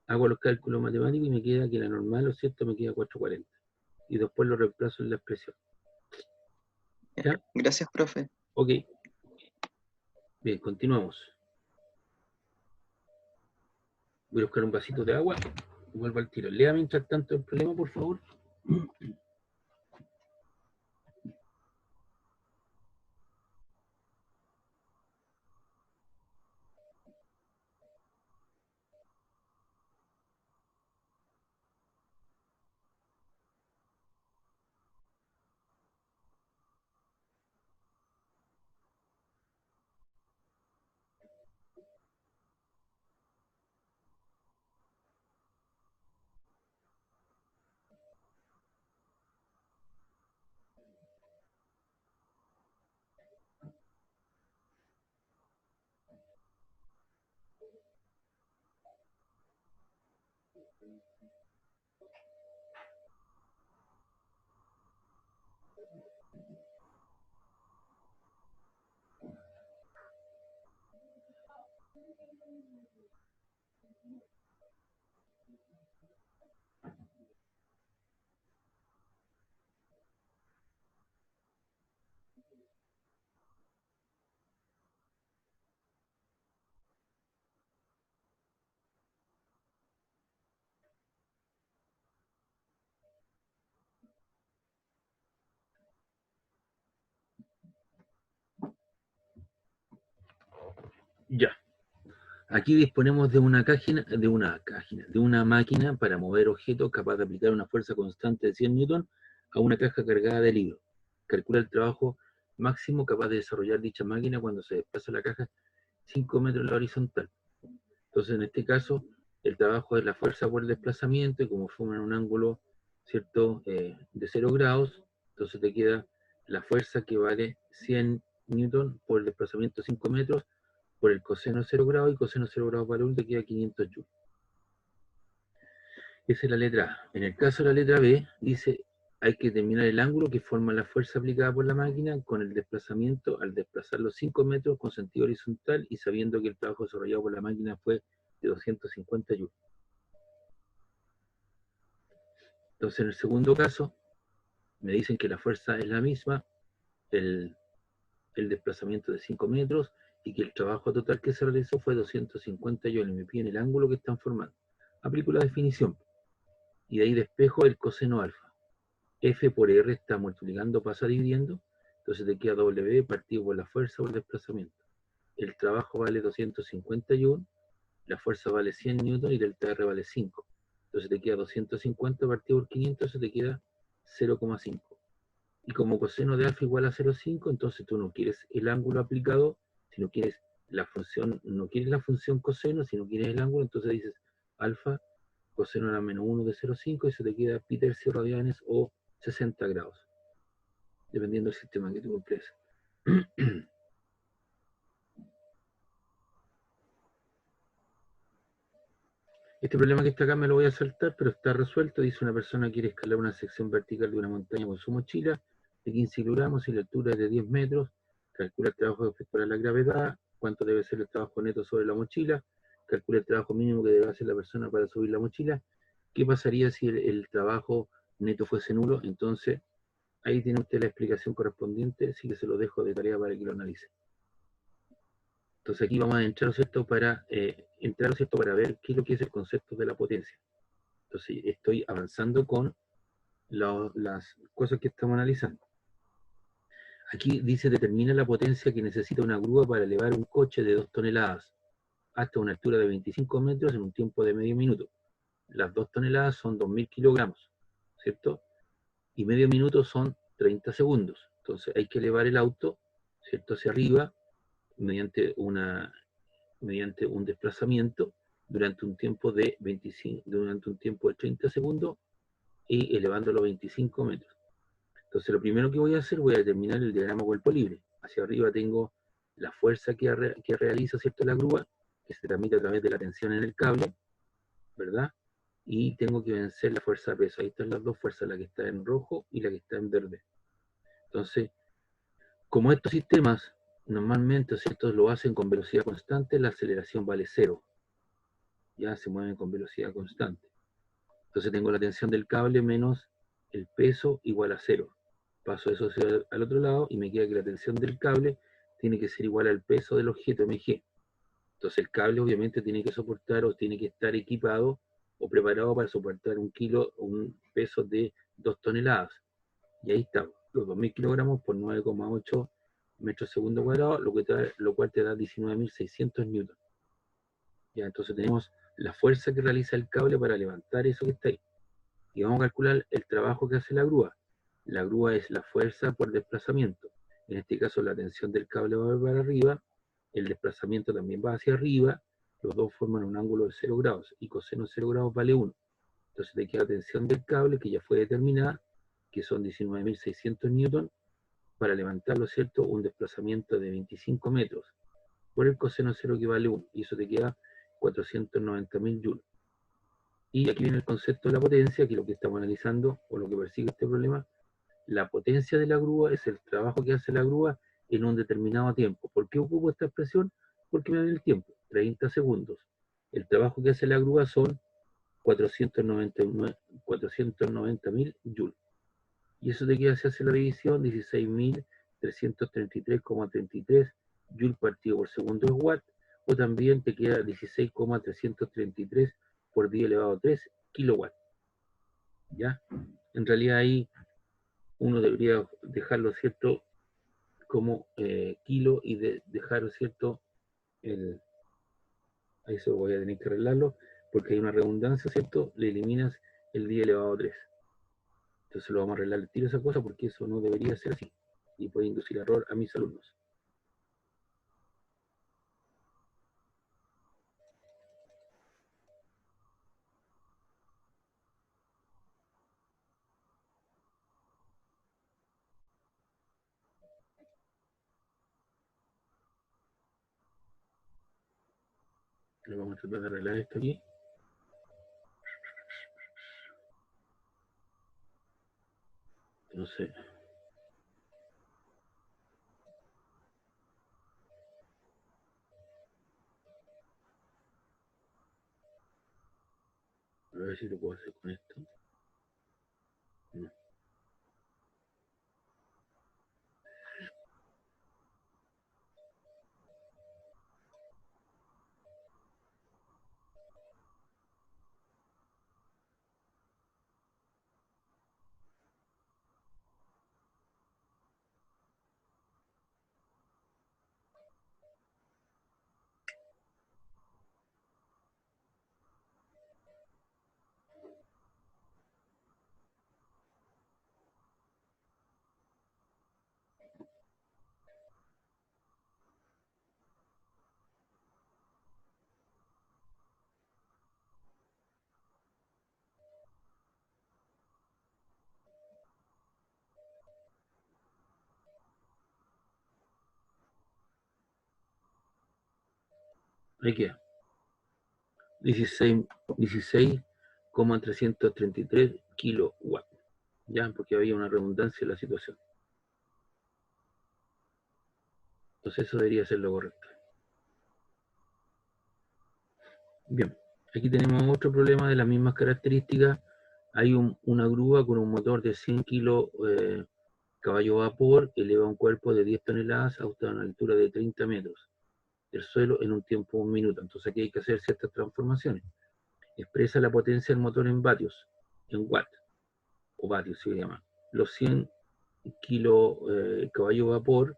Hago los cálculos matemáticos y me queda que la normal, ¿lo cierto? Me queda 440. Y después lo reemplazo en la expresión. ¿Ya? Gracias, profe. Ok. Bien, continuamos. Voy a buscar un vasito de agua y vuelvo al tiro. Lea mientras tanto el problema, por favor. Ya. Aquí disponemos de una máquina para mover objetos capaz de aplicar una fuerza constante de 100 newton a una caja cargada de libros. Calcula el trabajo máximo capaz de desarrollar dicha máquina cuando se desplaza la caja 5 metros en la horizontal. Entonces, en este caso, el trabajo es la fuerza por el desplazamiento y como forman un ángulo, ¿cierto?, de 0 grados, entonces te queda la fuerza que vale 100 newton por el desplazamiento 5 metros por el coseno 0 grados y coseno 0 grados para 1 te queda 500 joules. Esa es la letra A. En el caso de la letra B, dice hay que determinar el ángulo que forma la fuerza aplicada por la máquina con el desplazamiento al desplazar los 5 metros con sentido horizontal y sabiendo que el trabajo desarrollado por la máquina fue de 250 joules. Entonces, en el segundo caso, me dicen que la fuerza es la misma, el desplazamiento de 5 metros y que el trabajo total que se realizó fue 250 joules. Me piden el ángulo que están formando. Aplico la definición y de ahí despejo el coseno alfa. F por R está multiplicando, pasa dividiendo, entonces te queda W partido por la fuerza o el desplazamiento. El trabajo vale 250 joules, la fuerza vale 100 newton y delta R vale 5. Entonces te queda 250 partido por 500, eso te queda 0,5. Y como coseno de alfa igual a 0,5, entonces tú no quieres el ángulo aplicado, sino quieres la función, no quieres la función coseno, sino quieres el ángulo, entonces dices alfa coseno a la menos 1 de 0,5, y eso te queda pi tercio radianes o 60 grados, dependiendo del sistema que tú emplees. Este problema que está acá me lo voy a saltar, pero está resuelto. Dice: una persona quiere escalar una sección vertical de una montaña con su mochila de 15 kilogramos y la altura es de 10 metros. Calcula el trabajo que efectuará la gravedad, cuánto debe ser el trabajo neto sobre la mochila, calcula el trabajo mínimo que debe hacer la persona para subir la mochila. ¿Qué pasaría si el trabajo neto fuese nulo? Entonces, ahí tiene usted la explicación correspondiente, así que se lo dejo de tarea para que lo analice. Entonces aquí vamos a entrar, ¿cierto?, para ¿cierto?, para ver qué es lo que es el concepto de la potencia. Entonces estoy avanzando con las cosas que estamos analizando. Aquí dice: determina la potencia que necesita una grúa para elevar un coche de 2 toneladas hasta una altura de 25 metros en un tiempo de medio minuto. Las 2 toneladas son 2000 kilogramos, ¿cierto? Y medio minuto son 30 segundos. Entonces hay que elevar el auto, ¿cierto?, hacia arriba mediante un desplazamiento durante un tiempo de 30 segundos y elevándolo 25 metros. Entonces lo primero que voy a hacer, voy a determinar el diagrama cuerpo libre. Hacia arriba tengo la fuerza que realiza, ¿cierto?, la grúa, que se transmite a través de la tensión en el cable, ¿verdad? Y tengo que vencer la fuerza de peso. Ahí están las dos fuerzas, la que está en rojo y la que está en verde. Entonces, como estos sistemas normalmente, ¿cierto?, lo hacen con velocidad constante, la aceleración vale 0. Ya se mueven con velocidad constante. Entonces tengo la tensión del cable menos el peso igual a 0. Paso eso al otro lado y me queda que la tensión del cable tiene que ser igual al peso del objeto MG. Entonces el cable obviamente tiene que soportar, o tiene que estar equipado o preparado para soportar un peso de 2 toneladas. Y ahí estamos, los 2000 kilogramos por 9,8 metros segundo cuadrado, lo cual te da 19.600 newton. Ya, entonces tenemos la fuerza que realiza el cable para levantar eso que está ahí. Y vamos a calcular el trabajo que hace la grúa. La grúa es la fuerza por desplazamiento. En este caso la tensión del cable va para arriba, el desplazamiento también va hacia arriba, los dos forman un ángulo de 0 grados y coseno de 0 grados vale 1. Entonces te queda la tensión del cable, que ya fue determinada, que son 19.600 newton, para levantarlo, ¿cierto?, un desplazamiento de 25 metros, por el coseno de 0, que vale 1, y eso te queda 490.000 joules. Y aquí viene el concepto de la potencia, que es lo que estamos analizando, o lo que persigue este problema. La potencia de la grúa es el trabajo que hace la grúa en un determinado tiempo. ¿Por qué ocupo esta expresión? Porque me da el tiempo, 30 segundos. El trabajo que hace la grúa son 490.000 joules. Y eso te queda, se hace la división, 16.333,33 joules partido por segundo es watt, o también te queda 16,333 por 10 elevado a 3 kilowatt. ¿Ya? En realidad ahí uno debería dejarlo, ¿cierto?, como kilo, y dejar, ¿cierto?, ahí eso voy a tener que arreglarlo, porque hay una redundancia, ¿cierto? Le eliminas el 10 elevado a 3. Entonces lo vamos a arreglar el tiro esa cosa, porque eso no debería ser así. Y puede inducir error a mis alumnos. Le vamos a tratar de arreglar esto aquí. Entonces, a ver si lo puedo hacer con esto. No. Ahí queda. 16,333 kilowatts. Ya, porque había una redundancia en la situación. Entonces eso debería ser lo correcto. Bien, aquí tenemos otro problema de las mismas características. Hay una grúa con un motor de 100 caballos vapor, eleva un cuerpo de 10 toneladas hasta una altura de 30 metros del suelo en un tiempo de 1 minuto. Entonces aquí hay que hacer ciertas transformaciones. Expresa la potencia del motor en vatios, en watts, o vatios se llama. Los 100 caballos vapor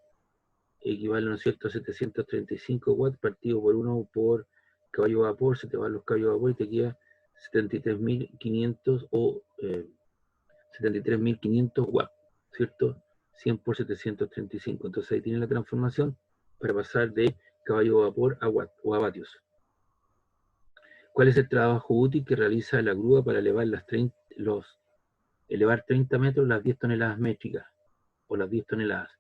equivalen, ¿no es cierto?, a 735 watts partido por 1 por caballo vapor, se te van los caballos vapor y te queda 73.500 o 73.500 watts, ¿cierto? 100 por 735. Entonces ahí tiene la transformación para pasar de caballo vapor a watt o a vatios. ¿Cuál es el trabajo útil que realiza la grúa para elevar elevar 30 metros las 10 toneladas métricas o las 10 toneladas?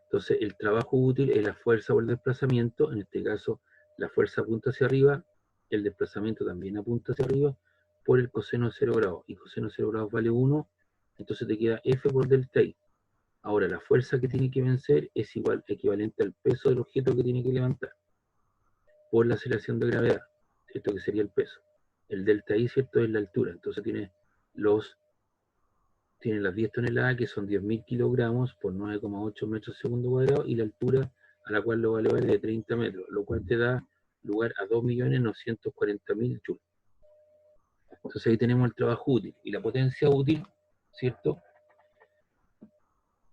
Entonces, el trabajo útil es la fuerza o el desplazamiento, en este caso, la fuerza apunta hacia arriba, el desplazamiento también apunta hacia arriba, por el coseno de 0 grados. Y coseno de 0 grados vale 1, entonces te queda F por delta I. Ahora, la fuerza que tiene que vencer es equivalente al peso del objeto que tiene que levantar, por la aceleración de gravedad, ¿cierto? Que sería el peso. El delta I, ¿cierto?, es la altura. Entonces tiene las 10 toneladas, que son 10.000 kilogramos por 9,8 metros segundo cuadrado, y la altura a la cual lo va a elevar es de 30 metros, lo cual te da lugar a 2.940.000 joules. Entonces ahí tenemos el trabajo útil. Y la potencia útil, ¿cierto?,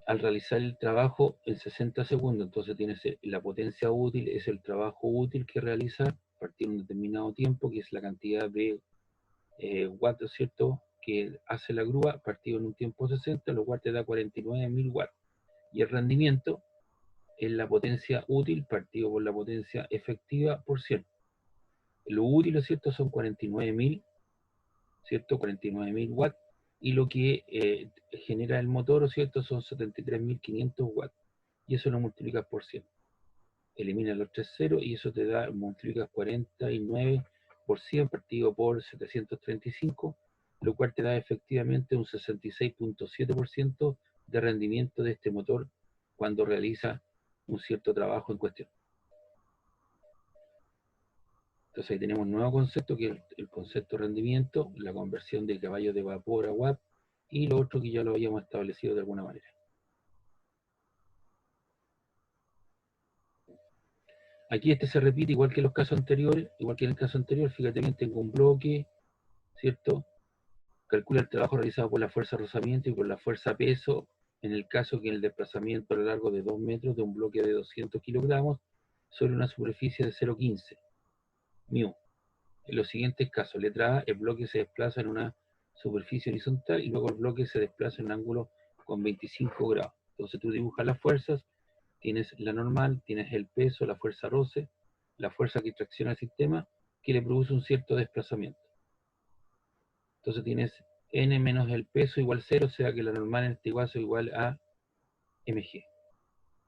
al realizar el trabajo en 60 segundos. Entonces tienes la potencia útil, es el trabajo útil que realiza a partir de un determinado tiempo, que es la cantidad de watts, ¿cierto?, que hace la grúa partido en un tiempo 60, lo cual te da 49.000 watts. Y el rendimiento es la potencia útil partido por la potencia efectiva por 100. Lo útil, ¿cierto?, son 49.000, ¿cierto?, 49.000 watts, y lo que genera el motor, ¿cierto?, son 73.500 watts. Y eso lo multiplicas por 100. Elimina los 3 ceros y eso te da, multiplicas 49 por 100 partido por 735, lo cual te da efectivamente un 66.7% de rendimiento de este motor cuando realiza un cierto trabajo en cuestión. Entonces ahí tenemos un nuevo concepto, que es el concepto de rendimiento, la conversión de caballos de vapor a watt, y lo otro que ya lo habíamos establecido de alguna manera. Aquí este se repite igual que en los casos anteriores, igual que en el caso anterior. Fíjate bien, tengo un bloque, ¿cierto? Calcula el trabajo realizado por la fuerza de rozamiento y por la fuerza peso, en el caso que el desplazamiento a lo largo de 2 metros de un bloque de 200 kilogramos sobre una superficie de 0,15 μ. En los siguientes casos, letra A, el bloque se desplaza en una superficie horizontal y luego el bloque se desplaza en un ángulo con 25 grados. Entonces tú dibujas las fuerzas, tienes la normal, tienes el peso, la fuerza roce, la fuerza que tracciona el sistema, que le produce un cierto desplazamiento. Entonces tienes n menos el peso igual 0, o sea que la normal en este caso es igual a mg.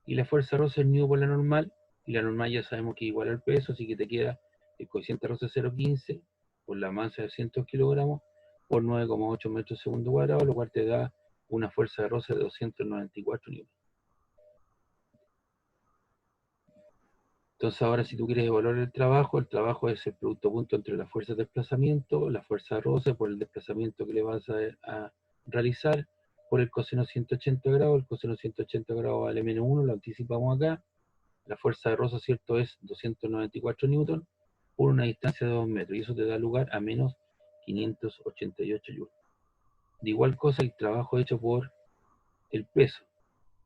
Y la fuerza roce es nu por la normal, y la normal ya sabemos que es igual al peso, así que te queda el coeficiente roce 0,15 por la masa de 200 kilogramos por 9,8 metros segundo cuadrado, lo cual te da una fuerza de roce de 294 newtons. Entonces ahora, si tú quieres evaluar el trabajo es el producto punto entre la fuerza de desplazamiento, la fuerza de roce por el desplazamiento que le vas a realizar, por el coseno 180 grados. El coseno 180 grados vale menos 1, lo anticipamos acá. La fuerza de roce, ¿cierto?, es 294 newton por una distancia de 2 metros, y eso te da lugar a menos 588 joules. De igual cosa el trabajo hecho por el peso.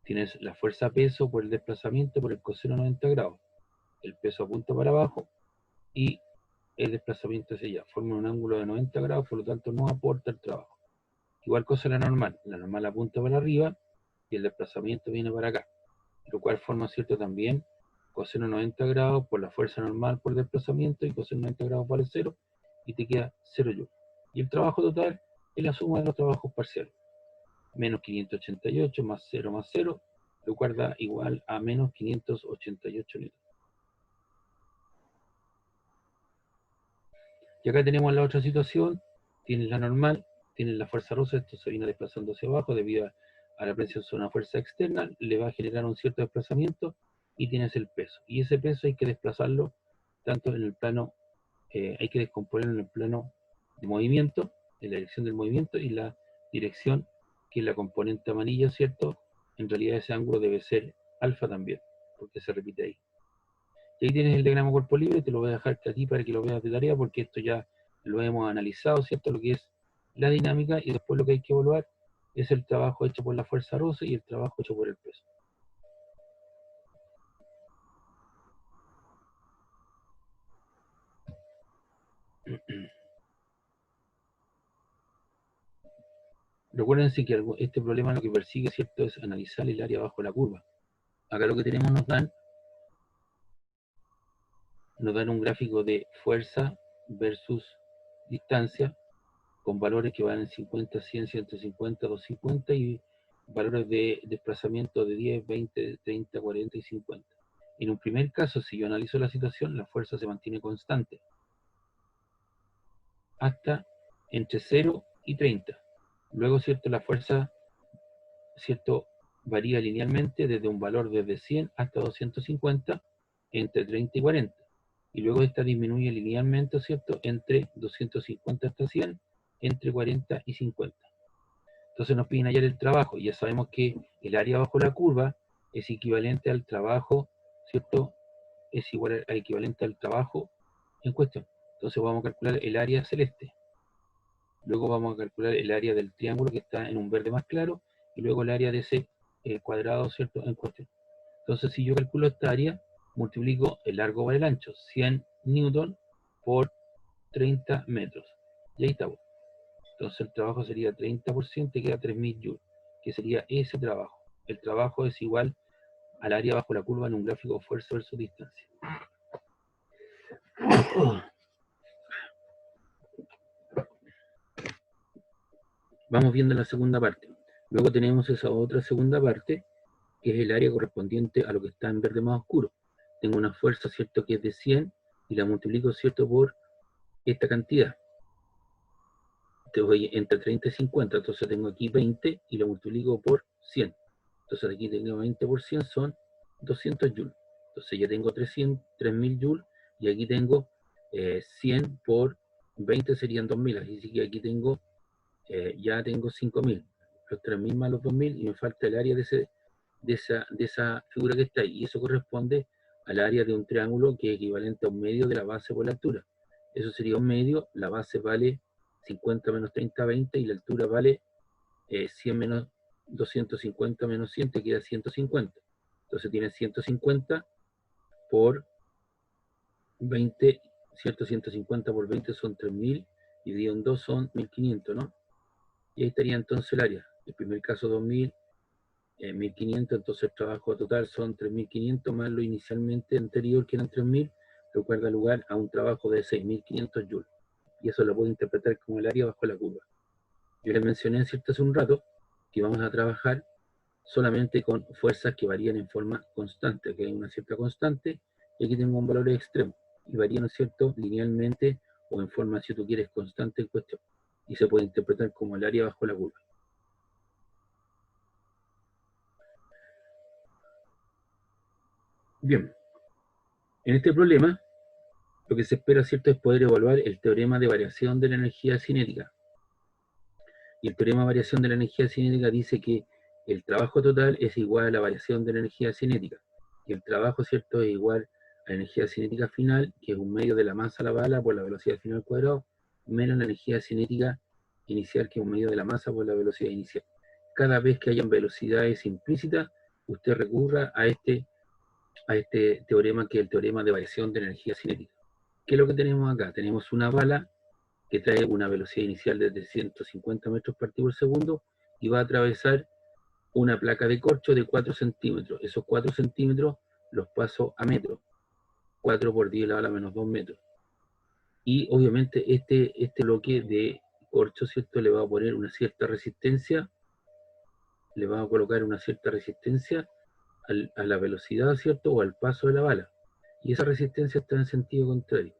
Tienes la fuerza peso por el desplazamiento por el coseno 90 grados. El peso apunta para abajo y el desplazamiento hacia allá. Forma un ángulo de 90 grados, por lo tanto no aporta el trabajo. Igual cosa la normal. La normal apunta para arriba y el desplazamiento viene para acá, lo cual forma, ¿cierto?, también coseno 90 grados por la fuerza normal por desplazamiento, y coseno 90 grados vale 0, y te queda 0 joules. Y el trabajo total es la suma de los trabajos parciales. Menos 588 más 0 más 0, lo cual da igual a menos 588 newtons. Y acá tenemos la otra situación, tienes la normal, tienes la fuerza rosa, esto se viene desplazando hacia abajo debido a la presión sobre una fuerza externa, le va a generar un cierto desplazamiento y tienes el peso. Y ese peso hay que desplazarlo tanto en el plano, hay que descomponerlo en el plano de movimiento, en la dirección del movimiento y la dirección que es la componente amarilla, ¿cierto? En realidad ese ángulo debe ser alfa también, porque se repite ahí. Y ahí tienes el diagrama cuerpo libre, te lo voy a dejar aquí para que lo veas de tarea, porque esto ya lo hemos analizado, ¿cierto? Lo que es la dinámica, y después lo que hay que evaluar es el trabajo hecho por la fuerza rosa y el trabajo hecho por el peso. Recuérdense que este problema lo que persigue, ¿cierto?, es analizar el área bajo la curva. Acá lo que tenemos nos dan un gráfico de fuerza versus distancia, con valores que van en 50, 100, 150, 250 y valores de desplazamiento de 10, 20, 30, 40 y 50. En un primer caso, si yo analizo la situación, la fuerza se mantiene constante hasta entre 0 y 30. Luego, ¿cierto?, la fuerza, ¿cierto?, varía linealmente desde un valor desde 100 hasta 250 entre 30 y 40. Y luego esta disminuye linealmente, ¿cierto?, entre 250 hasta 100, entre 40 y 50. Entonces nos piden hallar el trabajo, y ya sabemos que el área bajo la curva es equivalente al trabajo, ¿cierto? Es igual a equivalente al trabajo en cuestión. Entonces vamos a calcular el área celeste. Luego vamos a calcular el área del triángulo que está en un verde más claro, y luego el área de ese cuadrado, ¿cierto?, en cuestión. Entonces si yo calculo esta área, multiplico el largo por el ancho, 100 newton por 30 metros. Y ahí está. Entonces el trabajo sería 30% y queda 3000 joules, que sería ese trabajo. El trabajo es igual al área bajo la curva en un gráfico fuerza versus distancia. Vamos viendo la segunda parte. Luego tenemos esa otra segunda parte, que es el área correspondiente a lo que está en verde más oscuro. Tengo una fuerza, ¿cierto?, que es de 100 y la multiplico, ¿cierto?, por esta cantidad. Te voy entre 30 y 50, entonces tengo aquí 20 y lo multiplico por 100. Entonces aquí tengo 20 por 100 son 200 joules. Entonces ya tengo 3000 joules y aquí tengo 100 por 20 serían 2000. Así que aquí tengo, ya tengo 5000. Los 3000 más los 2000 y me falta el área de esa figura que está ahí. Y eso corresponde al área de un triángulo que es equivalente a un medio de la base por la altura. Eso sería un medio, la base vale 50 menos 30, 20 y la altura vale 100 menos 250 menos 100 te queda 150. Entonces tienes 150 por 20, ¿cierto? 150 por 20 son 3000, dividido en 2 son 1500, ¿no? Y ahí estaría entonces el área. El primer caso 2000, 1500, entonces el trabajo total son 3500 más lo inicialmente anterior que eran 3000, lo cual da lugar a un trabajo de 6500 joules. Y eso lo puedo interpretar como el área bajo la curva. Yo les mencioné, ¿cierto?, hace un rato que vamos a trabajar solamente con fuerzas que varían en forma constante, que hay una cierta constante, y aquí tengo un valor extremo, y varían, ¿no es cierto?, linealmente o en forma, si tú quieres, constante en cuestión, y se puede interpretar como el área bajo la curva. Bien, en este problema, lo que se espera, ¿cierto?, es poder evaluar el teorema de variación de la energía cinética. Y el teorema de variación de la energía cinética dice que el trabajo total es igual a la variación de la energía cinética. Y el trabajo, ¿cierto?, es igual a la energía cinética final, que es un medio de la masa a la bala por la velocidad final al cuadrado, menos la energía cinética inicial, que es un medio de la masa por la velocidad inicial. Cada vez que hayan velocidades implícitas, usted recurra a este teorema, que es el teorema de variación de energía cinética. ¿Qué es lo que tenemos acá? Tenemos una bala que trae una velocidad inicial de 350 metros por segundo y va a atravesar una placa de corcho de 4 centímetros. Esos 4 centímetros los paso a metros. 4 por 10 a la menos 2 metros. Y obviamente este bloque de corcho, ¿cierto?, le va a poner una cierta resistencia, le va a colocar una cierta resistencia a la velocidad, ¿cierto?, o al paso de la bala. Y esa resistencia está en sentido contrario.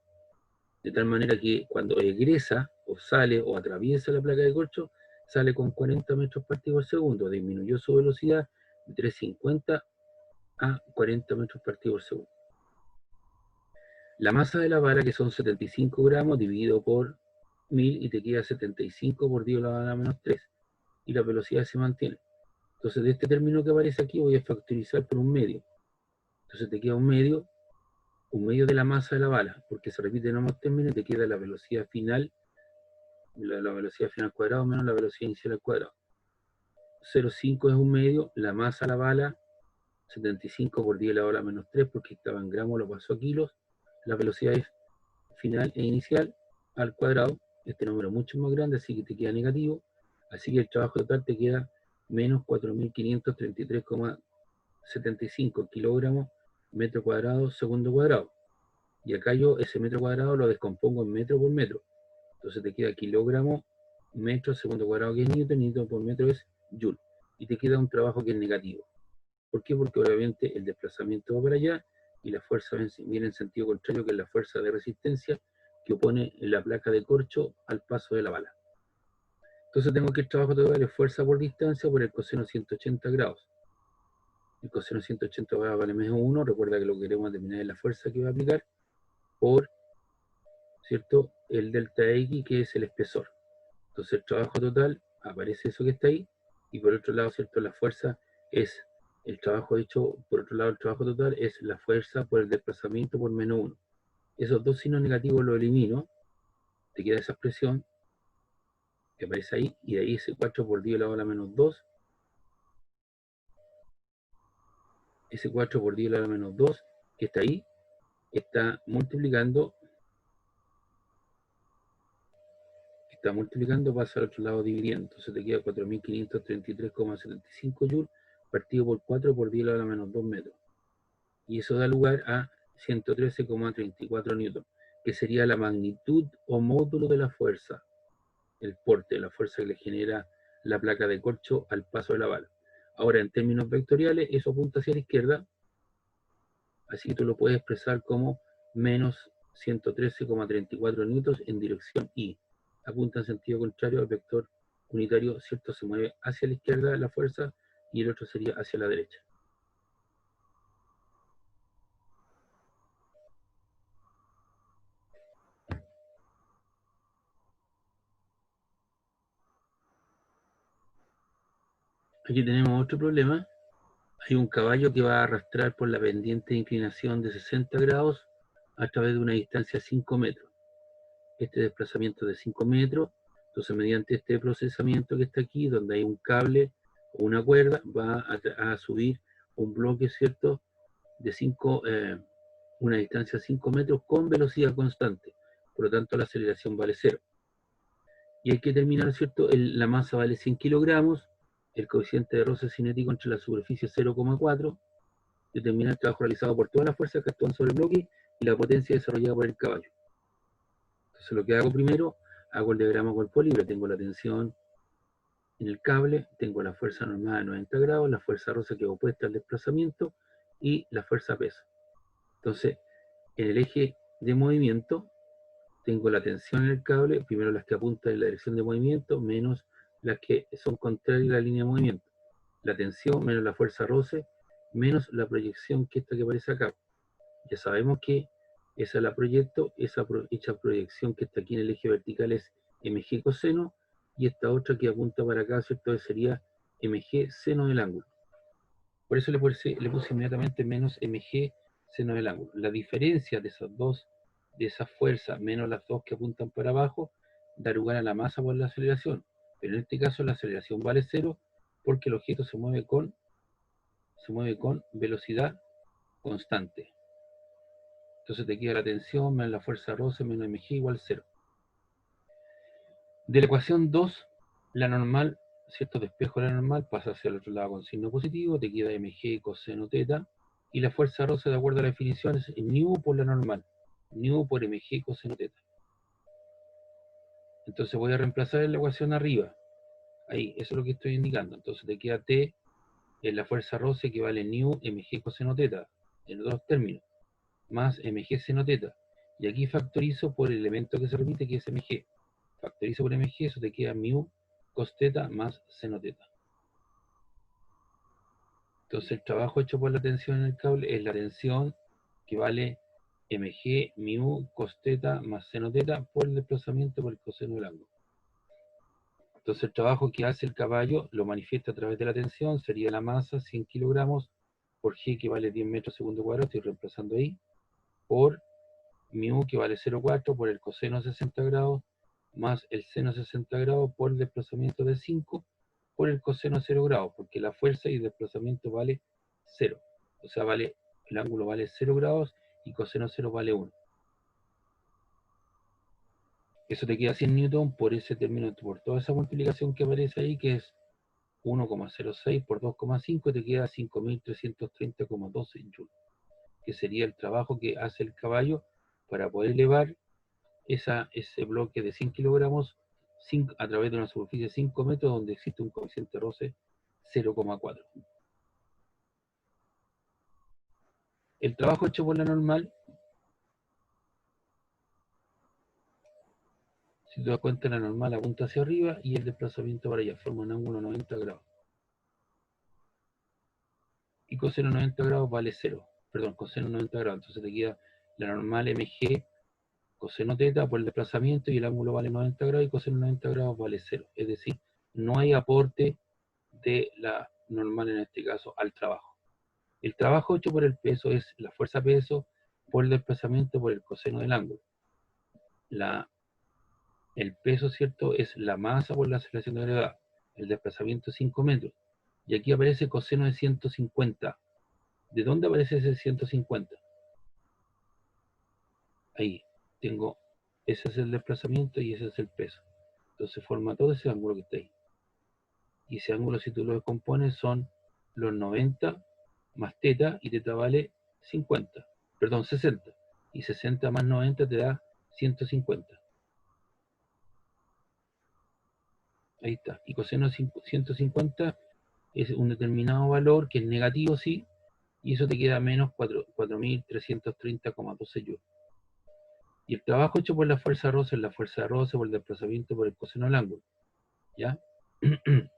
de tal manera que cuando egresa o sale o atraviesa la placa de corcho, sale con 40 metros partidos por segundo, disminuyó su velocidad de 350 a 40 metros partidos por segundo. La masa de la bala, que son 75 gramos, dividido por 1000 y te queda 75 por 10 a la bala menos 3. Y la velocidad se mantiene. Entonces, de este término que aparece aquí voy a factorizar por un medio. Entonces te queda un medio de la masa de la bala, porque se repiten ambos términos y te queda la velocidad final, la velocidad final al cuadrado menos la velocidad inicial al cuadrado. 0,5 es un medio, la masa de la bala, 75 por 10 a la bala menos 3, porque estaba en gramos, lo pasó a kilos. La velocidad es final e inicial al cuadrado, este número es mucho más grande, así que te queda negativo, así que el trabajo total te queda menos 4.533,75 kilogramos metro cuadrado segundo cuadrado. Y acá yo ese metro cuadrado lo descompongo en metro por metro. Entonces te queda kilogramo, metro, segundo cuadrado que es newton, newton por metro es joule. Y te queda un trabajo que es negativo. ¿Por qué? Porque obviamente el desplazamiento va para allá y la fuerza viene en sentido contrario, que es la fuerza de resistencia que opone la placa de corcho al paso de la bala. Entonces tengo que el trabajo total es fuerza por distancia por el coseno 180 grados. El coseno 180 grados vale menos 1. Recuerda que lo que queremos determinar es la fuerza que va a aplicar por, ¿cierto?, el delta X, que es el espesor. Entonces el trabajo total, aparece eso que está ahí, y por otro lado, ¿cierto?, la fuerza es el trabajo hecho, por otro lado el trabajo total es la fuerza por el desplazamiento por menos 1. Esos dos signos negativos los elimino, te queda esa expresión que aparece ahí, y de ahí ese 4 por 10 elevado a la menos 2, ese 4 por 10 elevado a la menos 2, que está ahí, está multiplicando, pasa al otro lado dividiendo. Entonces te queda 4.533,75 joules partido por 4 por 10 a la menos 2 metros. Y eso da lugar a 113,34 newton, que sería la magnitud o módulo de la fuerza, el porte, la fuerza que le genera la placa de corcho al paso de la bala. Ahora, en términos vectoriales, eso apunta hacia la izquierda, así que tú lo puedes expresar como menos 113,34 newtons en dirección Y. Apunta en sentido contrario al vector unitario, ¿cierto? Se mueve hacia la izquierda la fuerza y el otro sería hacia la derecha. Aquí tenemos otro problema. Hay un caballo que va a arrastrar por la pendiente de inclinación de 60 grados a través de una distancia de 5 metros. Este desplazamiento de 5 metros, entonces mediante este procesamiento que está aquí, donde hay un cable o una cuerda, va a subir un bloque, ¿cierto?, de una distancia de 5 metros con velocidad constante. Por lo tanto, la aceleración vale 0. Y hay que determinar, ¿cierto?, la masa vale 100 kilogramos, el coeficiente de roce cinético entre la superficie 0,4, determinar el trabajo realizado por todas las fuerzas que actúan sobre el bloque y la potencia desarrollada por el caballo. Entonces lo que hago primero, hago el diagrama cuerpo libre. Tengo la tensión en el cable, tengo la fuerza normal de 90 grados, la fuerza roce que es opuesta al desplazamiento y la fuerza peso. Entonces, en el eje de movimiento, tengo la tensión en el cable, primero las que apuntan en la dirección de movimiento, menos las que son contrarias a la línea de movimiento. La tensión menos la fuerza roce, menos la proyección que esta que aparece acá. Ya sabemos que esa la proyecto, esa proyección que está aquí en el eje vertical es mg coseno, y esta otra que apunta para acá, ¿cierto?, sería mg seno del ángulo. Por eso le puse inmediatamente menos mg seno del ángulo. La diferencia de esas dos, de esas fuerzas, menos las dos que apuntan para abajo, da lugar a la masa por la aceleración. Pero en este caso la aceleración vale 0 porque el objeto se mueve con velocidad constante. Entonces te queda la tensión menos la fuerza roce menos mg igual 0. De la ecuación 2, la normal, ¿cierto?, despejo de la normal pasa hacia el otro lado con signo positivo, te queda mg coseno teta, y la fuerza roce, de acuerdo a la definición, es nu por la normal, nu por mg coseno teta. Entonces voy a reemplazar en la ecuación arriba, ahí, eso es lo que estoy indicando. Entonces te queda T en la fuerza roce que vale nu mg coseno teta, en los dos términos, más mg seno teta. Y aquí factorizo por el elemento que se repite, que es mg. Factorizo por mg, eso te queda mu cos teta más seno teta. Entonces el trabajo hecho por la tensión en el cable es la tensión que vale mg mu cos teta más seno teta por el desplazamiento por el coseno del ángulo. Entonces el trabajo que hace el caballo lo manifiesta a través de la tensión, sería la masa 100 kilogramos por g que vale 10 metros segundo cuadrado, estoy reemplazando ahí, por mu que vale 0,4 por el coseno 60 grados más el seno 60 grados por el desplazamiento de 5 por el coseno 0 grados, porque la fuerza y el desplazamiento vale 0. O sea, el ángulo vale 0 grados y coseno 0 vale 1. Eso te queda 100 newton por ese término, por toda esa multiplicación que aparece ahí, que es 1,06 por 2,5, te queda 5.330,12 joules, que sería el trabajo que hace el caballo para poder elevar ese bloque de 100 kilogramos a través de una superficie de 5 metros donde existe un coeficiente de roce 0,4. El trabajo hecho por la normal, si te das cuenta, la normal apunta hacia arriba y el desplazamiento para allá forma un ángulo 90 grados. Y coseno 90 grados vale 0. Perdón, coseno 90 grados. Entonces te queda la normal mg coseno teta por el desplazamiento y el ángulo vale 90 grados y coseno 90 grados vale 0. Es decir, no hay aporte de la normal en este caso al trabajo. El trabajo hecho por el peso es la fuerza peso por el desplazamiento por el coseno del ángulo. El peso, ¿cierto?, es la masa por la aceleración de gravedad. El desplazamiento es 5 metros. Y aquí aparece coseno de 150. ¿De dónde aparece ese 150? Ahí. Ese es el desplazamiento y ese es el peso. Entonces forma todo ese ángulo que está ahí. Y ese ángulo, si tú lo descompones, son los 90 más teta, y teta vale 50. Perdón, 60. Y 60 más 90 te da 150. Ahí está. Y coseno 150 es un determinado valor que es negativo, sí, y eso te queda menos 4.330,12 joules. Y el trabajo hecho por la fuerza roce es la fuerza de roce por el desplazamiento por el coseno del ángulo. ¿Ya? En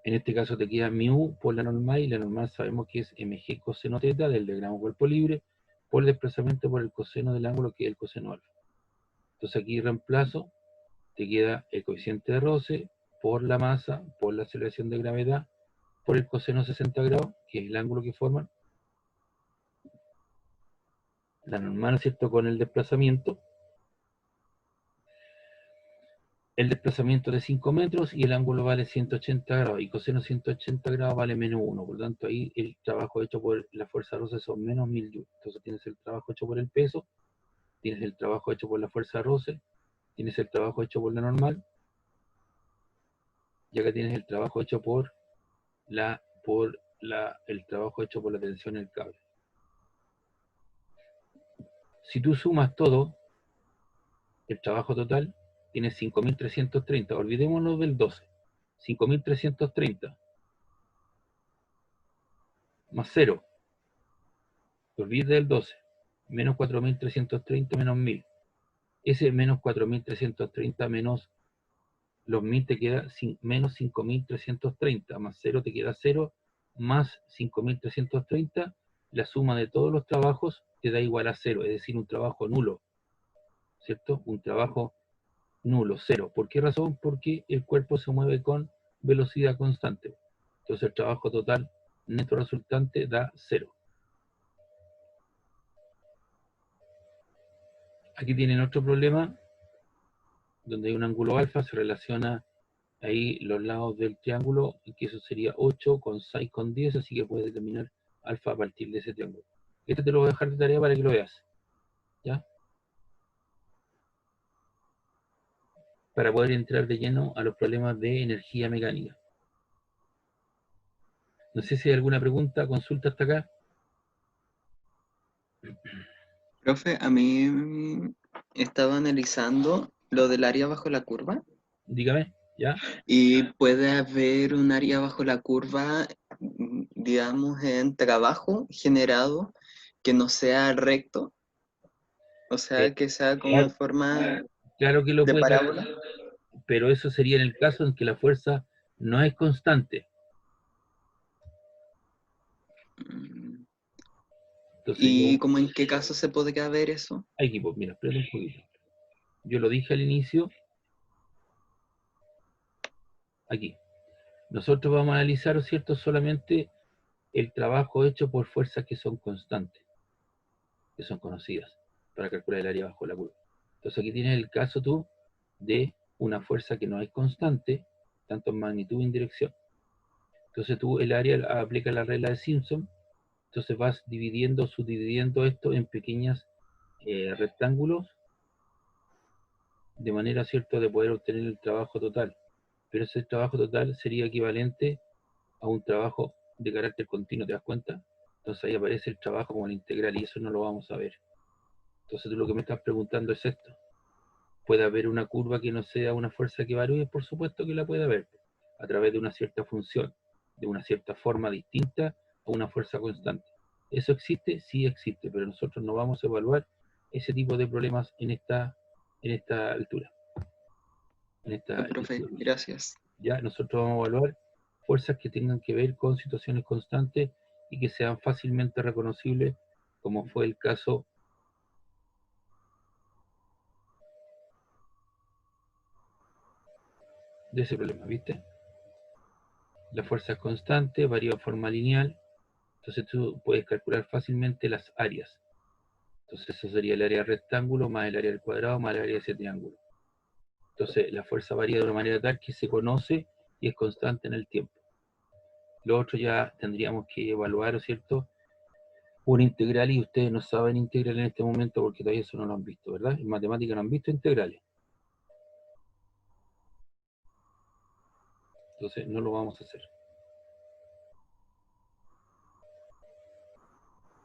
este caso te queda mu por la normal, y la normal sabemos que es mg coseno teta del diagrama cuerpo libre por el desplazamiento por el coseno del ángulo, que es el coseno alfa. Entonces aquí reemplazo, te queda el coeficiente de roce por la masa, por la aceleración de gravedad, por el coseno 60 grados, que es el ángulo que forman. La normal, ¿cierto?, con el desplazamiento. El desplazamiento de 5 metros y el ángulo vale 180 grados. Y coseno 180 grados vale menos 1. Por lo tanto, ahí el trabajo hecho por la fuerza roce son menos 1000 joules. Entonces tienes el trabajo hecho por el peso, tienes el trabajo hecho por la fuerza roce, tienes el trabajo hecho por la normal, y acá tienes el trabajo hecho por el trabajo hecho por la tensión en el cable. Si tú sumas todo, el trabajo total, tienes 5.330. Olvidémonos del 12. 5.330 más 0. Olvides del 12. Menos 4.330 menos 1000. Ese menos 4.330 menos los 1000 te queda menos 5.330. Más 0 te queda 0. Más 5.330. La suma de todos los trabajos te da igual a 0. Es decir, un trabajo nulo. ¿Cierto? Un trabajo nulo, 0. ¿Por qué razón? Porque el cuerpo se mueve con velocidad constante. Entonces el trabajo total neto resultante da 0. Aquí tienen otro problema, donde hay un ángulo alfa, se relaciona ahí los lados del triángulo, y que eso sería 8 con 6 con 10, así que puedes determinar alfa a partir de ese triángulo. Este te lo voy a dejar de tarea para que lo veas, ¿ya? Para poder entrar de lleno a los problemas de energía mecánica. No sé si hay alguna pregunta, consulta hasta acá. Profe, a mí estaba analizando lo del área bajo la curva Dígame, ¿ya? y puede haber un área bajo la curva, digamos, en trabajo generado que no sea recto. O sea, que sea como en Claro, forma claro que lo de puede parábola. calcular, pero eso sería en el caso en que la fuerza no es constante. Mm. Entonces ¿Y yo, como en qué caso se podría ver eso? aquí, pues mira, espérate un poquito. Yo lo dije al inicio, aquí. Nosotros vamos a analizar, ¿cierto?, solamente el trabajo hecho por fuerzas que son constantes, que son conocidas, para calcular el área bajo la curva. Entonces aquí tienes el caso tú de una fuerza que no es constante, tanto en magnitud como en dirección. Entonces tú el área aplica la regla de Simpson, entonces vas dividiendo, subdividiendo esto en pequeños rectángulos, de manera, ¿cierto?, de poder obtener el trabajo total. Pero ese trabajo total sería equivalente a un trabajo de carácter continuo, ¿te das cuenta? Entonces ahí aparece el trabajo como la integral y eso no lo vamos a ver. Entonces tú lo que me estás preguntando es esto. ¿Puede haber una curva que no sea una fuerza que varíe? Por supuesto que la puede haber, a través de una cierta función, de una cierta forma distinta a una fuerza constante. ¿Eso existe? Sí existe, pero nosotros no vamos a evaluar ese tipo de problemas en esta altura, en Ya, esta profe, lectura. gracias. Ya nosotros vamos a evaluar fuerzas que tengan que ver con situaciones constantes y que sean fácilmente reconocibles, como fue el caso de ese problema, ¿viste? La fuerza es constante, varía de forma lineal, entonces tú puedes calcular fácilmente las áreas. Entonces eso sería el área del rectángulo más el área del cuadrado más el área de ese triángulo. Entonces la fuerza varía de una manera tal que se conoce y es constante en el tiempo. Lo otro ya tendríamos que evaluar, ¿cierto?, una integral, y ustedes no saben integral en este momento porque todavía eso no lo han visto, ¿verdad? En matemática no han visto integrales, entonces no lo vamos a hacer.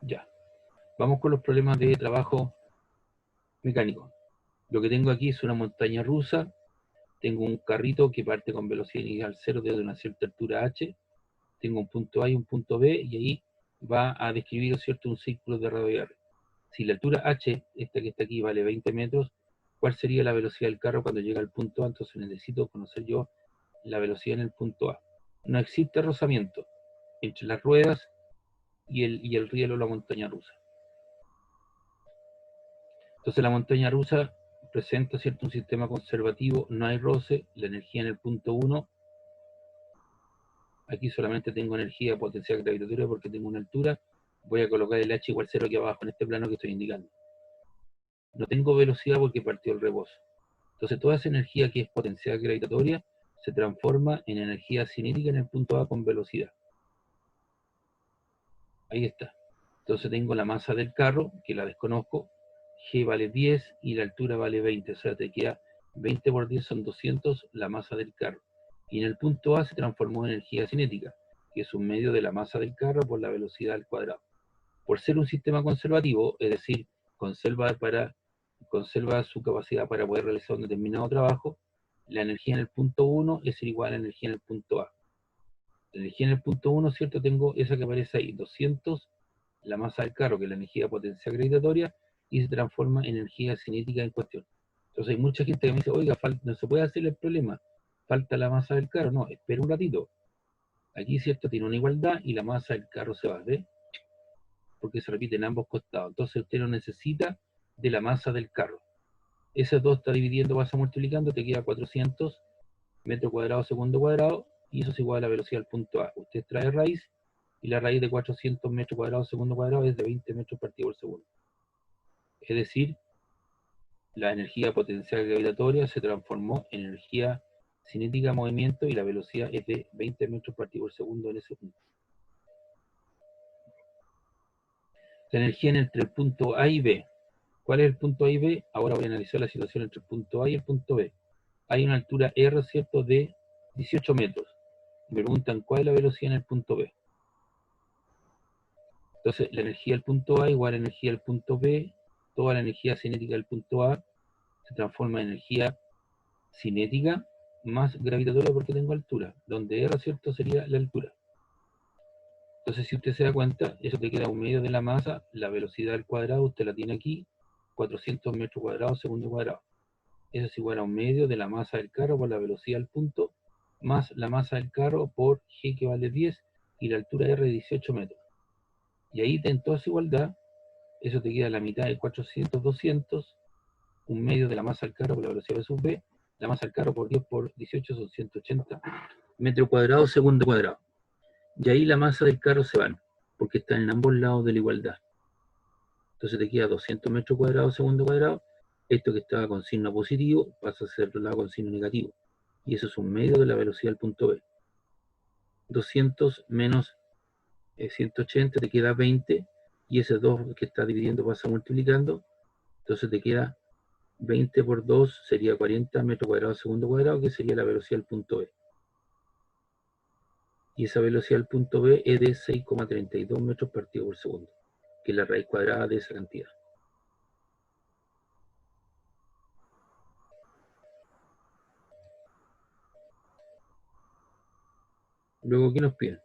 Ya, vamos con los problemas de trabajo mecánico. Lo que tengo aquí es una montaña rusa, tengo un carrito que parte con velocidad inicial 0 desde una cierta altura h, tengo un punto A y un punto B, y ahí va a describir, ¿cierto?, un círculo de radio R. Si la altura h, esta que está aquí, vale 20 metros, ¿cuál sería la velocidad del carro cuando llega al punto A? Entonces necesito conocer yo la velocidad en el punto A. No existe rozamiento entre las ruedas y el riel o la montaña rusa. Entonces la montaña rusa presenta, ¿cierto?, un sistema conservativo, no hay roce, la energía en el punto 1, aquí solamente tengo energía potencial gravitatoria porque tengo una altura, voy a colocar el h igual 0 aquí abajo en este plano que estoy indicando. No tengo velocidad porque partió el rebozo. Entonces toda esa energía que es potencial gravitatoria se transforma en energía cinética en el punto A con velocidad. Ahí está. Entonces tengo la masa del carro, que la desconozco, g vale 10 y la altura vale 20, o sea, te queda 20 por 10 son 200 la masa del carro. Y en el punto A se transformó en energía cinética, que es un medio de la masa del carro por la velocidad al cuadrado. Por ser un sistema conservativo, es decir, conserva su capacidad para poder realizar un determinado trabajo, la energía en el punto 1 es igual a la energía en el punto A. La energía en el punto 1, ¿cierto? Tengo esa que aparece ahí, 200 la masa del carro, que es la energía potencial gravitatoria, y se transforma en energía cinética en cuestión. Entonces hay mucha gente que me dice, oiga, no se puede hacer el problema, falta la masa del carro. No, espera un ratito. Aquí, ¿cierto?, tiene una igualdad y la masa del carro se va, ¿ve? Porque se repite en ambos costados. Entonces usted no necesita de la masa del carro. Esas dos está dividiendo, vas a multiplicando, te queda 400 metros cuadrados segundo cuadrado, y eso es igual a la velocidad del punto A. Usted trae raíz, y la raíz de 400 metros cuadrados segundo cuadrado es de 20 metros partido por segundo. Es decir, la energía potencial gravitatoria se transformó en energía cinética movimiento y la velocidad es de 20 metros partido por segundo en ese punto. La energía entre el punto A y B. ¿Cuál es el punto A y B? Ahora voy a analizar la situación entre el punto A y el punto B. Hay una altura R, ¿cierto?, de 18 metros. Me preguntan cuál es la velocidad en el punto B. Entonces, la energía del punto A igual a la energía del punto B, toda la energía cinética del punto A se transforma en energía cinética más gravitatoria porque tengo altura, donde R, ¿cierto?, sería la altura. Entonces, si usted se da cuenta, eso te queda un medio de la masa, la velocidad al cuadrado, usted la tiene aquí, 400 metros cuadrados segundo cuadrado. Eso es igual a un medio de la masa del carro por la velocidad al punto, más la masa del carro por G, que vale 10, y la altura R de 18 metros. Y ahí en toda esa igualdad, eso te queda la mitad de 400, 200, un medio de la masa del carro por la velocidad V sub B, la masa del carro por 10 por 18 son 180 metros cuadrados segundo cuadrado. Y ahí la masa del carro se van, porque están en ambos lados de la igualdad. Entonces te queda 200 metros cuadrados segundo cuadrado. Esto que estaba con signo positivo pasa a ser lado con signo negativo. Y eso es un medio de la velocidad del punto B. 200 menos 180 te queda 20. Y ese 2 que está dividiendo pasa multiplicando. Entonces te queda 20 por 2 sería 40 metros cuadrados segundo cuadrado, que sería la velocidad del punto B. Y esa velocidad del punto B es de 6,32 metros partido por segundo, que es la raíz cuadrada de esa cantidad. Luego, ¿qué nos piden?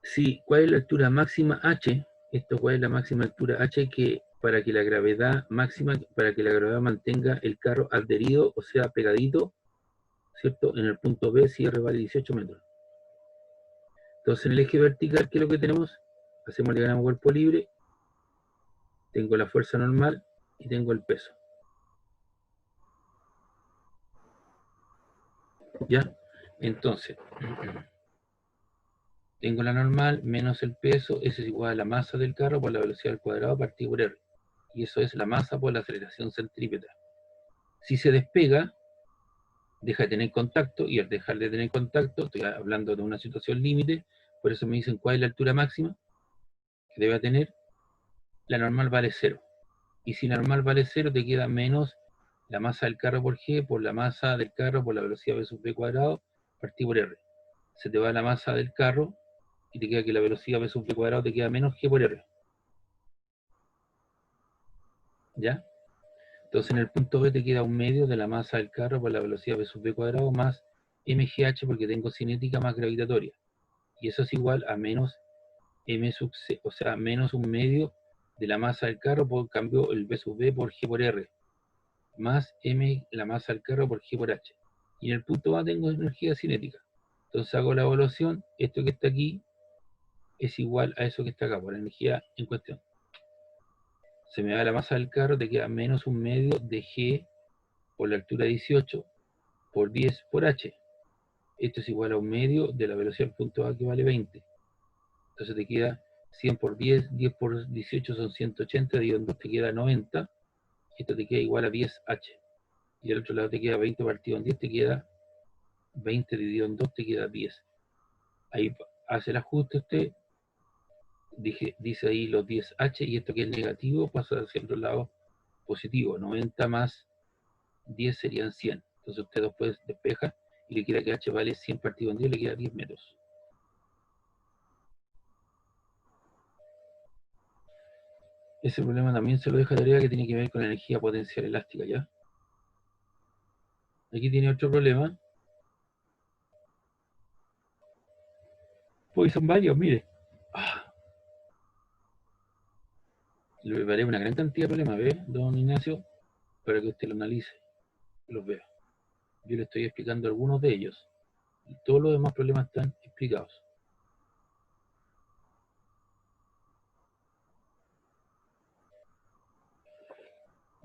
Sí, ¿cuál es la altura máxima H? Esto, ¿cuál es la máxima altura H que para que la gravedad máxima, para que la gravedad mantenga el carro adherido, o sea, pegadito, ¿cierto? En el punto B, si R vale 18 metros. Entonces, en el eje vertical, ¿qué es lo que tenemos? Hacemos el diagrama cuerpo libre. Tengo la fuerza normal y tengo el peso. ¿Ya? Entonces, tengo la normal menos el peso, eso es igual a la masa del carro por la velocidad al cuadrado partido por R. Y eso es la masa por la aceleración centrípeta. Si se despega, deja de tener contacto, y al dejar de tener contacto, estoy hablando de una situación límite, por eso me dicen cuál es la altura máxima que debe tener. La normal vale 0. Y si la normal vale 0, te queda menos la masa del carro por G por la masa del carro por la velocidad V sub B cuadrado partido por R. Se te va la masa del carro y te queda que la velocidad V sub B cuadrado te queda menos G por R. ¿Ya? Entonces en el punto B te queda un medio de la masa del carro por la velocidad V sub B cuadrado más mgh, porque tengo cinética más gravitatoria. Y eso es igual a menos m sub c, o sea, menos un medio de la masa del carro por cambio el V sub B por G por R, más m la masa del carro por G por H. Y en el punto A tengo energía cinética. Entonces hago la evaluación, esto que está aquí es igual a eso que está acá, por la energía en cuestión. Se me va la masa del carro, te queda menos un medio de G por la altura 18 por 10 por H. Esto es igual a un medio de la velocidad del punto A, que vale 20. Entonces te queda 100 por 10, 10 por 18 son 180, dividido en 2 te queda 90. Esto te queda igual a 10H. Y al otro lado te queda 20 partido en 10, te queda 20 dividido en 2, te queda 10. Ahí hace el ajuste usted, dice ahí los 10H, y esto que es negativo pasa hacia el otro lado positivo. 90 más 10 serían 100. Entonces usted después despeja y le queda que H vale 100 partido en 10, le queda 10 metros. Ese problema también se lo deja de tarea, que tiene que ver con la energía potencial elástica, ¿ya? Aquí tiene otro problema. Pues son varios, mire. Le preparé una gran cantidad de problemas, ¿ve, don Ignacio? Para que usted lo analice, los vea. Yo le estoy explicando algunos de ellos. Y todos los demás problemas están explicados.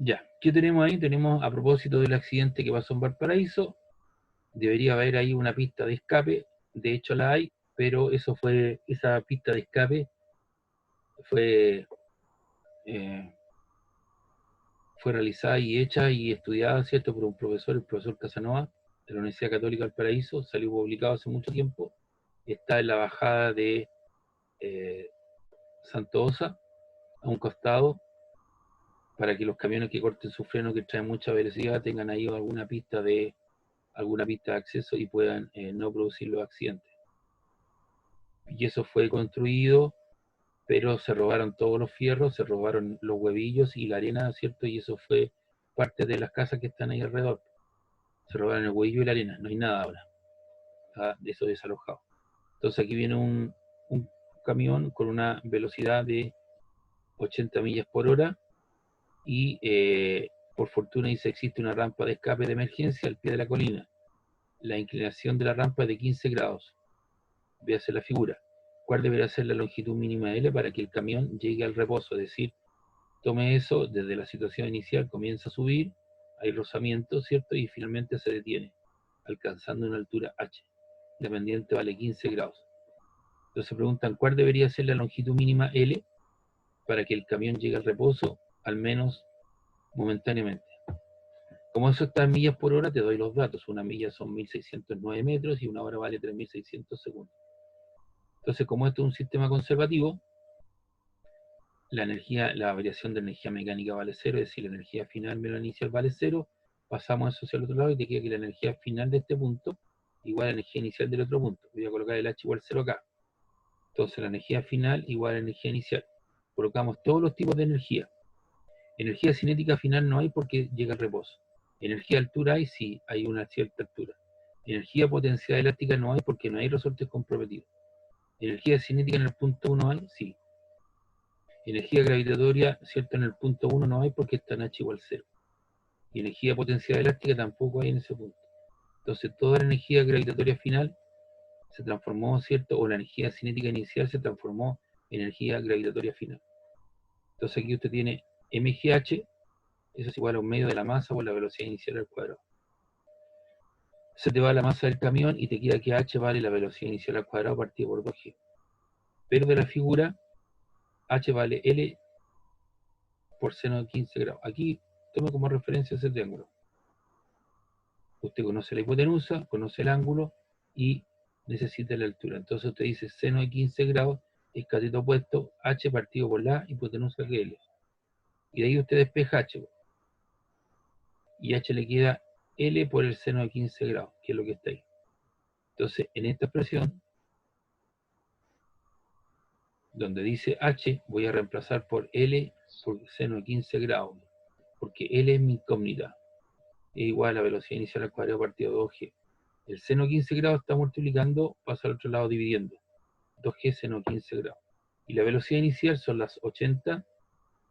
Ya, ¿qué tenemos ahí? Tenemos, a propósito del accidente que pasó en Valparaíso, debería haber ahí una pista de escape. De hecho la hay, pero esa pista de escape fue realizada y hecha y estudiada, ¿cierto?, por un profesor, el profesor Casanova, de la Universidad Católica del Paraíso. Salió publicado hace mucho tiempo. Está en la bajada de Santo Osa, a un costado, para que los camiones que corten su freno, que traen mucha velocidad, tengan ahí alguna pista de acceso y puedan no producir los accidentes. Y eso fue construido, pero se robaron todos los fierros, se robaron los huevillos y la arena, ¿cierto? Y eso fue parte de las casas que están ahí alrededor. Se robaron el huevillo y la arena, no hay nada ahora. Está de eso desalojado. Entonces aquí viene un camión con una velocidad de 80 millas por hora y por fortuna dice existe una rampa de escape de emergencia al pie de la colina. La inclinación de la rampa es de 15 grados. Véase la figura. ¿Cuál debería ser la longitud mínima L para que el camión llegue al reposo? Es decir, tome eso desde la situación inicial, comienza a subir, hay rozamiento, ¿cierto? Y finalmente se detiene, alcanzando una altura H. La pendiente vale 15 grados. Entonces preguntan, ¿cuál debería ser la longitud mínima L para que el camión llegue al reposo, al menos momentáneamente? Como eso está en millas por hora, te doy los datos. Una milla son 1609 metros y una hora vale 3600 segundos. Entonces, como esto es un sistema conservativo, la variación de energía mecánica vale cero, es decir, la energía final menos la inicial vale cero. Pasamos eso hacia el otro lado y te queda que la energía final de este punto igual a la energía inicial del otro punto. Voy a colocar el H igual 0 acá. Entonces la energía final igual a la energía inicial. Colocamos todos los tipos de energía. Energía cinética final no hay porque llega al reposo. Energía altura hay, sí, hay una cierta altura. Energía potencial elástica no hay porque no hay resortes comprometidos. Energía cinética en el punto 1 hay, sí. Energía gravitatoria, cierto, en el punto 1 no hay porque está en H igual 0. Y energía potencial elástica tampoco hay en ese punto. Entonces toda la energía gravitatoria final se transformó, cierto, o la energía cinética inicial se transformó en energía gravitatoria final. Entonces aquí usted tiene mgh, eso es igual a un medio de la masa por la velocidad inicial al cuadrado. Se te va la masa del camión y te queda que h vale la velocidad inicial al cuadrado partido por 2g. Pero de la figura, h vale L por seno de 15 grados. Aquí tome como referencia ese triángulo. Usted conoce la hipotenusa, conoce el ángulo y necesita la altura. Entonces usted dice seno de 15 grados es cateto opuesto h partido por la hipotenusa que es L. Y de ahí usted despeja h. Y h le queda L por el seno de 15 grados, que es lo que está ahí. Entonces, en esta expresión, donde dice h, voy a reemplazar por L por seno de 15 grados, porque L es mi incógnita. Es igual a la velocidad inicial al cuadrado partido 2g. El seno de 15 grados está multiplicando, pasa al otro lado dividiendo. 2g seno de 15 grados. Y la velocidad inicial son las 80,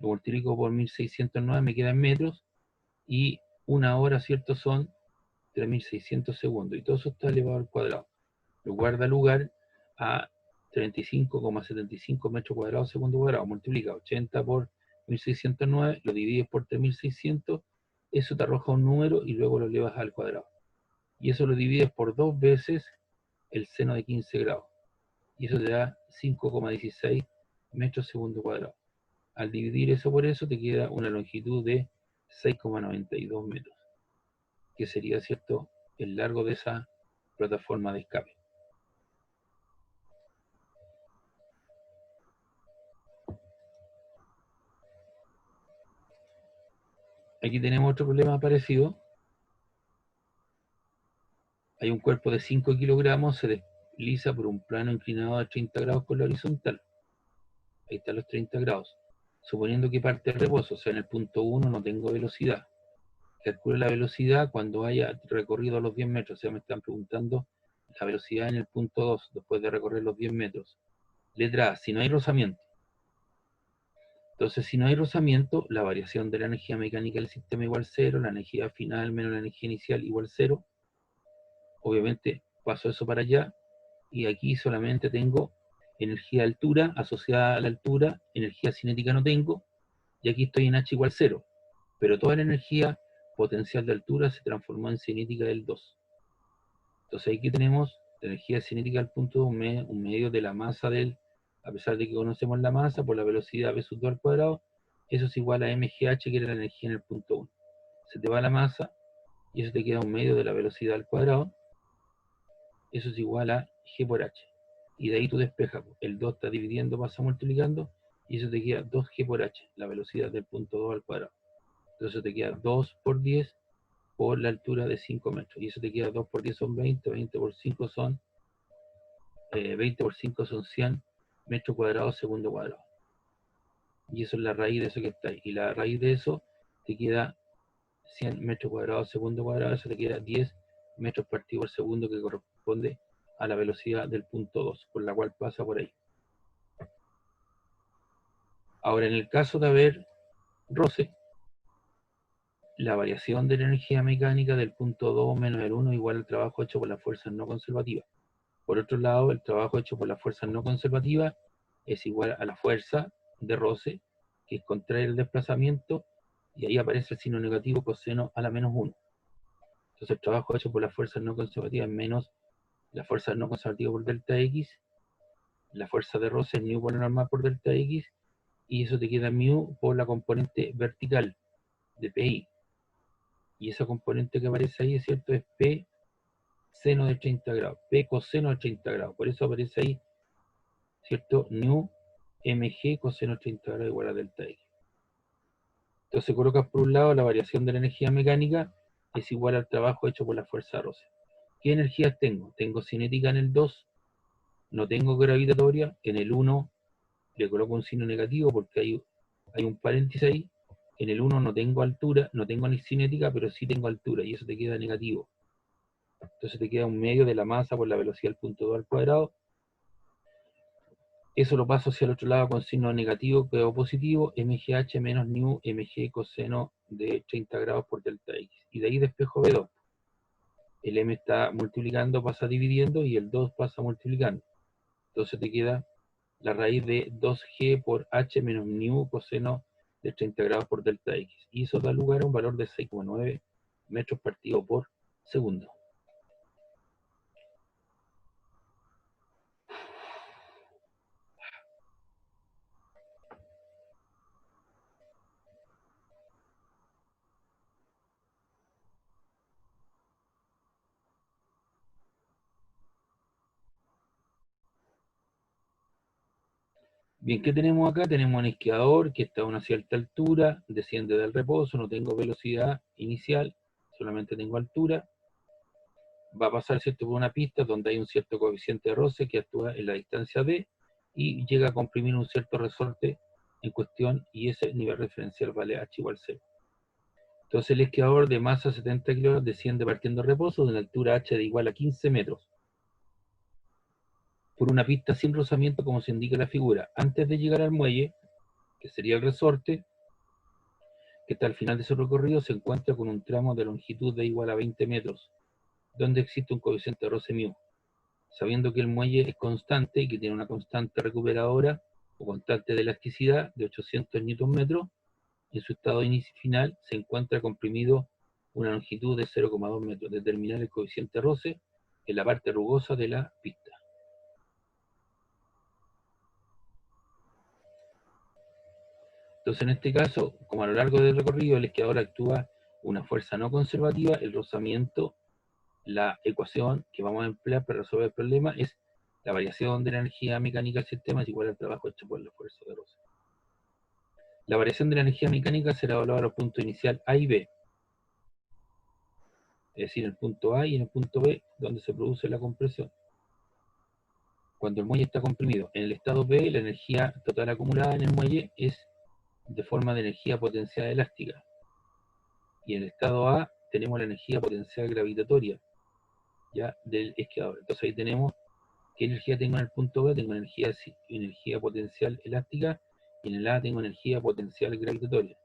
lo multiplico por 1609, me queda en metros, y una hora, ¿cierto? Son 3600 segundos, y todo eso está elevado al cuadrado. Lo guarda lugar a 35,75 metros cuadrados segundo cuadrado. Multiplica 80 por 1609, lo divides por 3600, eso te arroja un número y luego lo elevas al cuadrado. Y eso lo divides por 2 veces el seno de 15 grados. Y eso te da 5,16 metros segundo cuadrado. Al dividir eso por eso te queda una longitud de 6,92 metros, que sería, ¿cierto?, el largo de esa plataforma de escape. Aquí tenemos otro problema parecido. Hay un cuerpo de 5 kilogramos, se desliza por un plano inclinado a 30 grados con la horizontal. Ahí están los 30 grados. Suponiendo que parte el reposo, o sea, en el punto 1 no tengo velocidad. Calcula la velocidad cuando haya recorrido los 10 metros. O sea, me están preguntando la velocidad en el punto 2, después de recorrer los 10 metros. Letra A, si no hay rozamiento. Entonces, si no hay rozamiento, la variación de la energía mecánica del sistema igual 0, la energía final menos la energía inicial igual 0. Obviamente paso eso para allá, y aquí solamente tengo energía de altura asociada a la altura, energía cinética no tengo, y aquí estoy en H igual 0. Pero toda la energía potencial de altura se transformó en cinética del 2. Entonces aquí tenemos la energía cinética del punto 2, un medio de la masa del, a pesar de que conocemos la masa por la velocidad v sub 2 al cuadrado, eso es igual a mgh, que era la energía en el punto 1. Se te va la masa y eso te queda un medio de la velocidad al cuadrado, eso es igual a g por h. Y de ahí tú despejas, el 2 está dividiendo, pasa multiplicando, y eso te queda 2g por h, la velocidad del punto 2 al cuadrado. Entonces te queda 2 por 10 por la altura de 5 metros. Y eso te queda 2 por 10 son 20, 20 por 5 son 20 por 5 son 100 metros cuadrados segundo cuadrado. Y eso es la raíz de eso que está ahí. Y la raíz de eso te queda 100 metros cuadrados segundo cuadrado, eso te queda 10 metros partido por segundo, que corresponde a la velocidad del punto 2, por la cual pasa por ahí. Ahora, en el caso de haber roce, la variación de la energía mecánica del punto 2 menos el 1 igual al trabajo hecho por las fuerzas no conservativas. Por otro lado, el trabajo hecho por las fuerzas no conservativas es igual a la fuerza de roce, que es contraria al desplazamiento, y ahí aparece el signo negativo coseno a la menos 1. Entonces el trabajo hecho por las fuerzas no conservativas menos la fuerza no conservativa por delta X, la fuerza de roce es mu por la normal por delta X, y eso te queda mu por la componente vertical de PI. Y esa componente que aparece ahí, es cierto, es P seno de 30 grados, P coseno de 30 grados. Por eso aparece ahí, ¿cierto? Nu mg coseno de 30 grados igual a delta X. Entonces colocas por un lado la variación de la energía mecánica es igual al trabajo hecho por la fuerza de roce. ¿Qué energías tengo? Tengo cinética en el 2, no tengo gravitatoria, en el 1 le coloco un signo negativo porque hay un paréntesis ahí. En el 1 no tengo altura, no tengo ni cinética, pero sí tengo altura, y eso te queda negativo. Entonces te queda un medio de la masa por la velocidad del punto 2 al cuadrado. Eso lo paso hacia el otro lado con signo negativo, quedó positivo, mgh menos nu mg coseno de 30 grados por delta x. Y de ahí despejo B2. El m está multiplicando, pasa dividiendo, y el 2 pasa multiplicando. Entonces te queda la raíz de 2g por h menos nu coseno de 30 grados por delta x. Y eso da lugar a un valor de 6,9 metros partido por segundo. Bien, ¿qué tenemos acá? Tenemos un esquiador que está a una cierta altura, desciende del reposo, no tengo velocidad inicial, solamente tengo altura. Va a pasar, ¿cierto?, por una pista donde hay un cierto coeficiente de roce que actúa en la distancia d y llega a comprimir un cierto resorte en cuestión, y ese nivel referencial vale h igual 0. Entonces el esquiador de masa 70 kg desciende partiendo de reposo de una altura h de igual a 15 metros por una pista sin rozamiento como se indica en la figura. Antes de llegar al muelle, que sería el resorte, que está al final de su recorrido, se encuentra con un tramo de longitud de igual a 20 metros, donde existe un coeficiente de roce μ. Sabiendo que el muelle es constante y que tiene una constante recuperadora o constante de elasticidad de 800 Nm, en su estado final se encuentra comprimido una longitud de 0,2 metros. Determinar el coeficiente de roce en la parte rugosa de la pista. Entonces, en este caso, como a lo largo del recorrido el esquiador actúa una fuerza no conservativa, el rozamiento, la ecuación que vamos a emplear para resolver el problema es la variación de la energía mecánica del sistema es igual al trabajo hecho por la fuerza de roce. La variación de la energía mecánica será evaluada a los puntos inicial A y B, es decir, en el punto A y en el punto B, donde se produce la compresión. Cuando el muelle está comprimido, en el estado B, la energía total acumulada en el muelle es de forma de energía potencial elástica. Y en el estado A tenemos la energía potencial gravitatoria, ya, del esquiador. Entonces ahí tenemos qué energía tengo en el punto B, tengo energía potencial elástica, y en el A tengo energía potencial gravitatoria.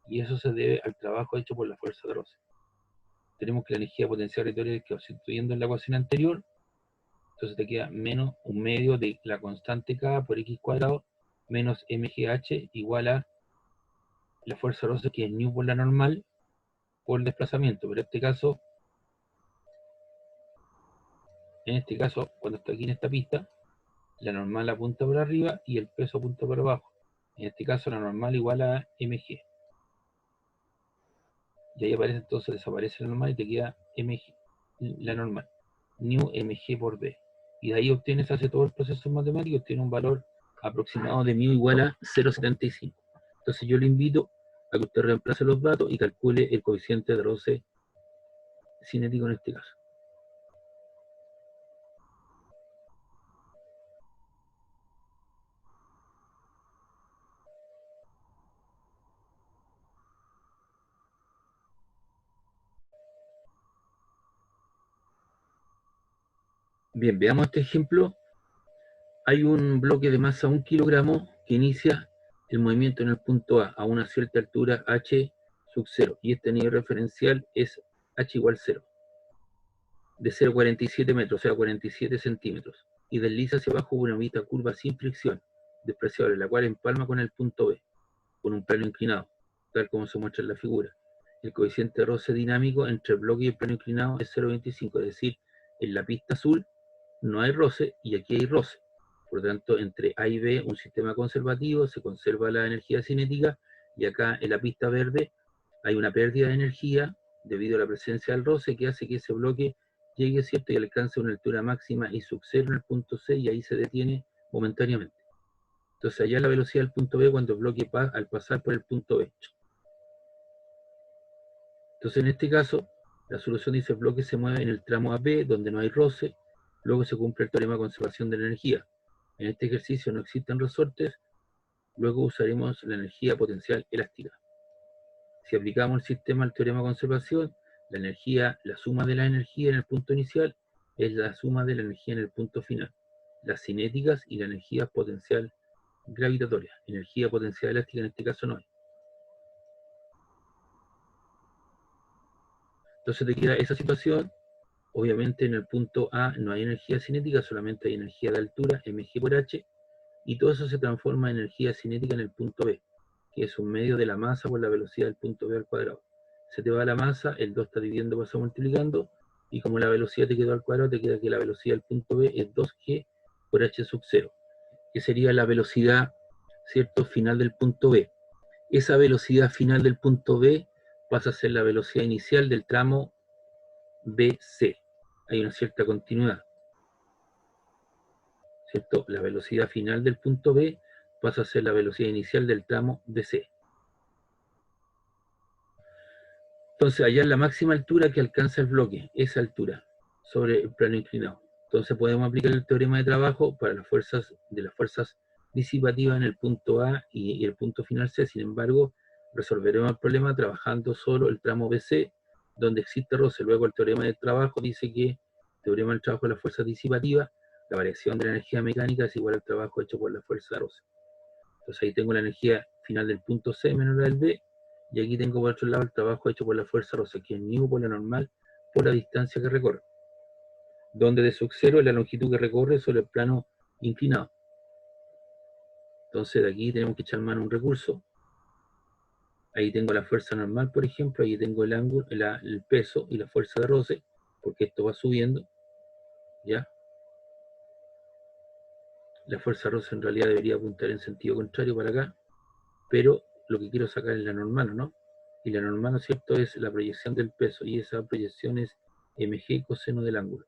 Y eso se debe al trabajo hecho por la fuerza de roce. Tenemos que la energía potencial gravitatoria que sustituyendo en la ecuación anterior, entonces te queda menos un medio de la constante K por X cuadrado menos mgh igual a la fuerza de roce, que es nu por la normal por el desplazamiento. Pero en este caso, cuando está aquí en esta pista, la normal apunta por arriba y el peso apunta por abajo. En este caso la normal igual a mg. Y ahí aparece, entonces desaparece la normal y te queda mg, la normal. Nu mg por b. Y de ahí obtienes, hace todo el proceso matemático, obtiene un valor aproximado de mu igual a 0,75. Entonces yo le invito a que usted reemplace los datos y calcule el coeficiente de roce cinético en este caso. Bien, veamos este ejemplo. Hay un bloque de masa 1 kilogramo que inicia el movimiento en el punto A una cierta altura h sub 0, y este nivel referencial es h igual 0, de 0,47 metros, o sea, 47 centímetros, y desliza hacia abajo una bonita curva sin fricción, despreciable, la cual empalma con el punto B, con un plano inclinado, tal como se muestra en la figura. El coeficiente de roce dinámico entre el bloque y el plano inclinado es 0,25, es decir, en la pista azul no hay roce y aquí hay roce. Por lo tanto, entre A y B, un sistema conservativo, se conserva la energía cinética, y acá en la pista verde hay una pérdida de energía debido a la presencia del roce, que hace que ese bloque llegue, ¿cierto?, y alcance una altura máxima I sub 0 en el punto C, y ahí se detiene momentáneamente. Entonces allá la velocidad del punto B cuando el bloque al pasar por el punto B. Entonces en este caso, la solución dice: el bloque se mueve en el tramo AB, donde no hay roce, luego se cumple el teorema de conservación de la energía. En este ejercicio no existen resortes, luego usaremos la energía potencial elástica. Si aplicamos el sistema al teorema de conservación, la energía, la suma de la energía en el punto inicial es la suma de la energía en el punto final. Las cinéticas y la energía potencial gravitatoria. Energía potencial elástica en este caso no hay. Entonces te queda esa situación. Obviamente en el punto A no hay energía cinética, solamente hay energía de altura, mg por h, y todo eso se transforma en energía cinética en el punto B, que es un medio de la masa por la velocidad del punto B al cuadrado. Se te va la masa, el 2 está dividiendo, pasa multiplicando, y como la velocidad te quedó al cuadrado, te queda que la velocidad del punto B es 2g por h sub 0, que sería la velocidad, ¿cierto?, final del punto B. Esa velocidad final del punto B pasa a ser la velocidad inicial del tramo BC. Hay una cierta continuidad, ¿cierto? La velocidad final del punto B pasa a ser la velocidad inicial del tramo BC. Entonces, allá es la máxima altura que alcanza el bloque, esa altura, sobre el plano inclinado. Entonces podemos aplicar el teorema de trabajo para las fuerzas disipativas en el punto A y el punto final C. Sin embargo, resolveremos el problema trabajando solo el tramo BC, donde existe roce. Luego el teorema de trabajo dice que teorema del trabajo de las fuerzas disipativas, la variación de la energía mecánica es igual al trabajo hecho por la fuerza de roce. Entonces ahí tengo la energía final del punto C menos la del B, y aquí tengo por otro lado el trabajo hecho por la fuerza roce, que es μ por la normal por la distancia que recorre, donde de sub 0 es la longitud que recorre sobre el plano inclinado. Entonces de aquí tenemos que echar mano a un recurso. Ahí tengo la fuerza normal, por ejemplo, ahí tengo el ángulo, el peso y la fuerza de roce, porque esto va subiendo, ¿ya? La fuerza roce en realidad debería apuntar en sentido contrario para acá, pero lo que quiero sacar es la normal, ¿no? Y la normal, ¿no es cierto?, es la proyección del peso, y esa proyección es mg coseno del ángulo.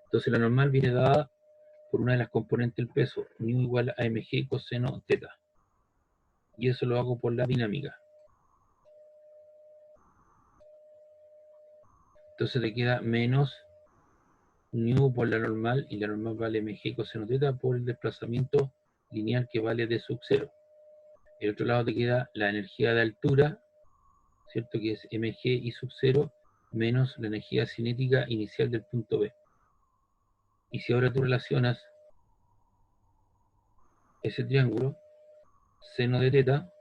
Entonces la normal viene dada por una de las componentes del peso, μ igual a mg coseno teta. Y eso lo hago por la dinámica. Entonces te queda menos μ por la normal, y la normal vale mg coseno teta por el desplazamiento lineal que vale d sub 0. El otro lado te queda la energía de altura, ¿cierto?, que es mg y sub 0 menos la energía cinética inicial del punto B. Y si ahora tú relacionas ese triángulo, seno de teta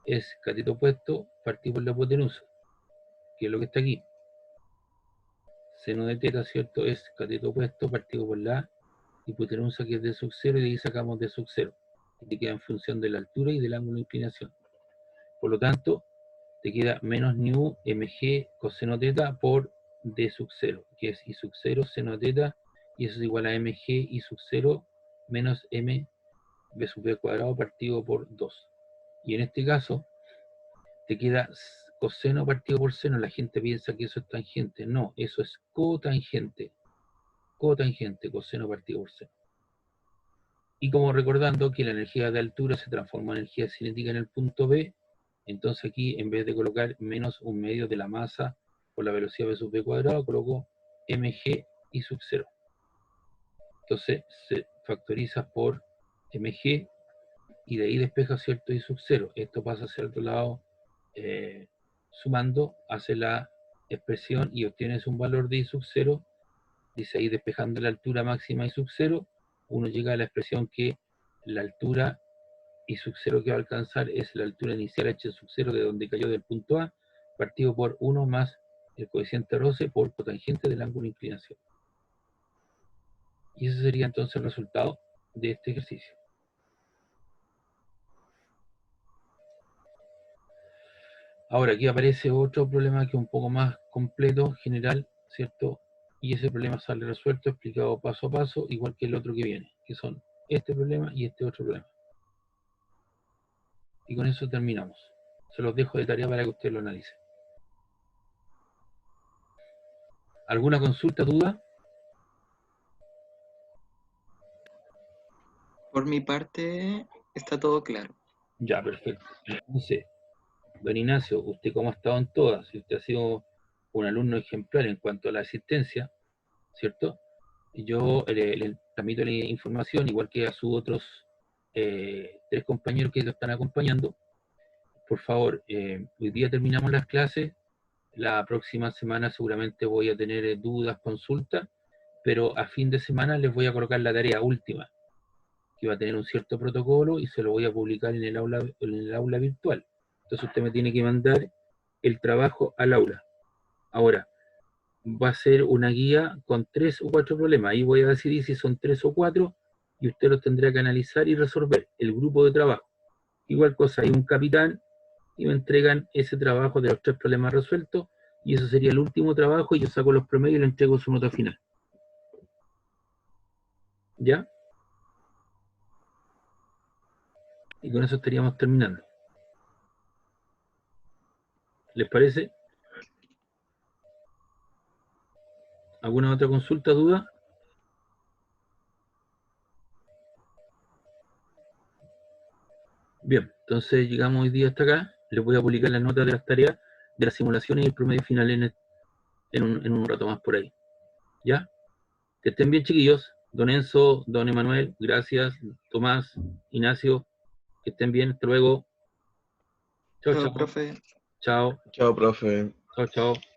es cateto opuesto partido por la hipotenusa, que es lo que está aquí. Seno de teta, ¿cierto?, es cateto opuesto partido por la hipotenusa, que es de sub 0, y de ahí sacamos de sub 0. Y te queda en función de la altura y del ángulo de inclinación. Por lo tanto, te queda menos nu mg coseno teta por d sub 0, que es i sub 0 seno de teta, y eso es igual a mg i sub 0 menos m b sub b cuadrado partido por 2. Y en este caso, te queda coseno partido por seno. La gente piensa que eso es tangente. No, eso es cotangente. Cotangente, coseno partido por seno. Y como recordando que la energía de altura se transforma en energía cinética en el punto B, entonces aquí en vez de colocar menos un medio de la masa por la velocidad v sub b cuadrado, coloco mg i sub 0. Entonces se factoriza por mg y de ahí despeja, ¿cierto?, i sub 0. Esto pasa hacia el otro lado, sumando, hace la expresión y obtienes un valor de i sub 0. Dice ahí, despejando la altura máxima i sub 0, uno llega a la expresión que la altura y sub 0 que va a alcanzar es la altura inicial h sub 0 de donde cayó del punto A, partido por 1 más el coeficiente roce por cotangente del ángulo de inclinación. Y ese sería entonces el resultado de este ejercicio. Ahora aquí aparece otro problema que es un poco más completo, general, ¿cierto? Y ese problema sale resuelto, explicado paso a paso, igual que el otro que viene, que son este problema y este otro problema. Y con eso terminamos. Se los dejo de tarea para que usted lo analice. ¿Alguna consulta, duda? Por mi parte, está todo claro. Ya, perfecto. Entonces, don Ignacio, ¿usted cómo ha estado en todas? Si usted ha sido un alumno ejemplar en cuanto a la asistencia, ¿cierto? Y yo le transmito la información, igual que a sus otros 3 compañeros que lo están acompañando. Por favor, hoy día terminamos las clases. La próxima semana seguramente voy a tener dudas, consultas, pero a fin de semana les voy a colocar la tarea última, que va a tener un cierto protocolo y se lo voy a publicar en el aula virtual. Entonces usted me tiene que mandar el trabajo al aula. Ahora, va a ser una guía con 3 o 4 problemas. Ahí voy a decidir si son 3 o 4 y usted los tendrá que analizar y resolver. El grupo de trabajo. Igual cosa, hay un capitán y me entregan ese trabajo de los 3 problemas resueltos y eso sería el último trabajo y yo saco los promedios y le entrego su nota final. ¿Ya? Y con eso estaríamos terminando. ¿Les parece? ¿Alguna otra consulta, duda? Bien, entonces llegamos hoy día hasta acá. Les voy a publicar las notas de las tareas, de las simulaciones y el promedio final en un rato más por ahí. ¿Ya? Que estén bien, chiquillos. Don Enzo, don Emanuel, gracias. Tomás, Ignacio, que estén bien. Hasta luego. Chao, Chao, chao. profe. Chao, Chao, profe. chao, chao.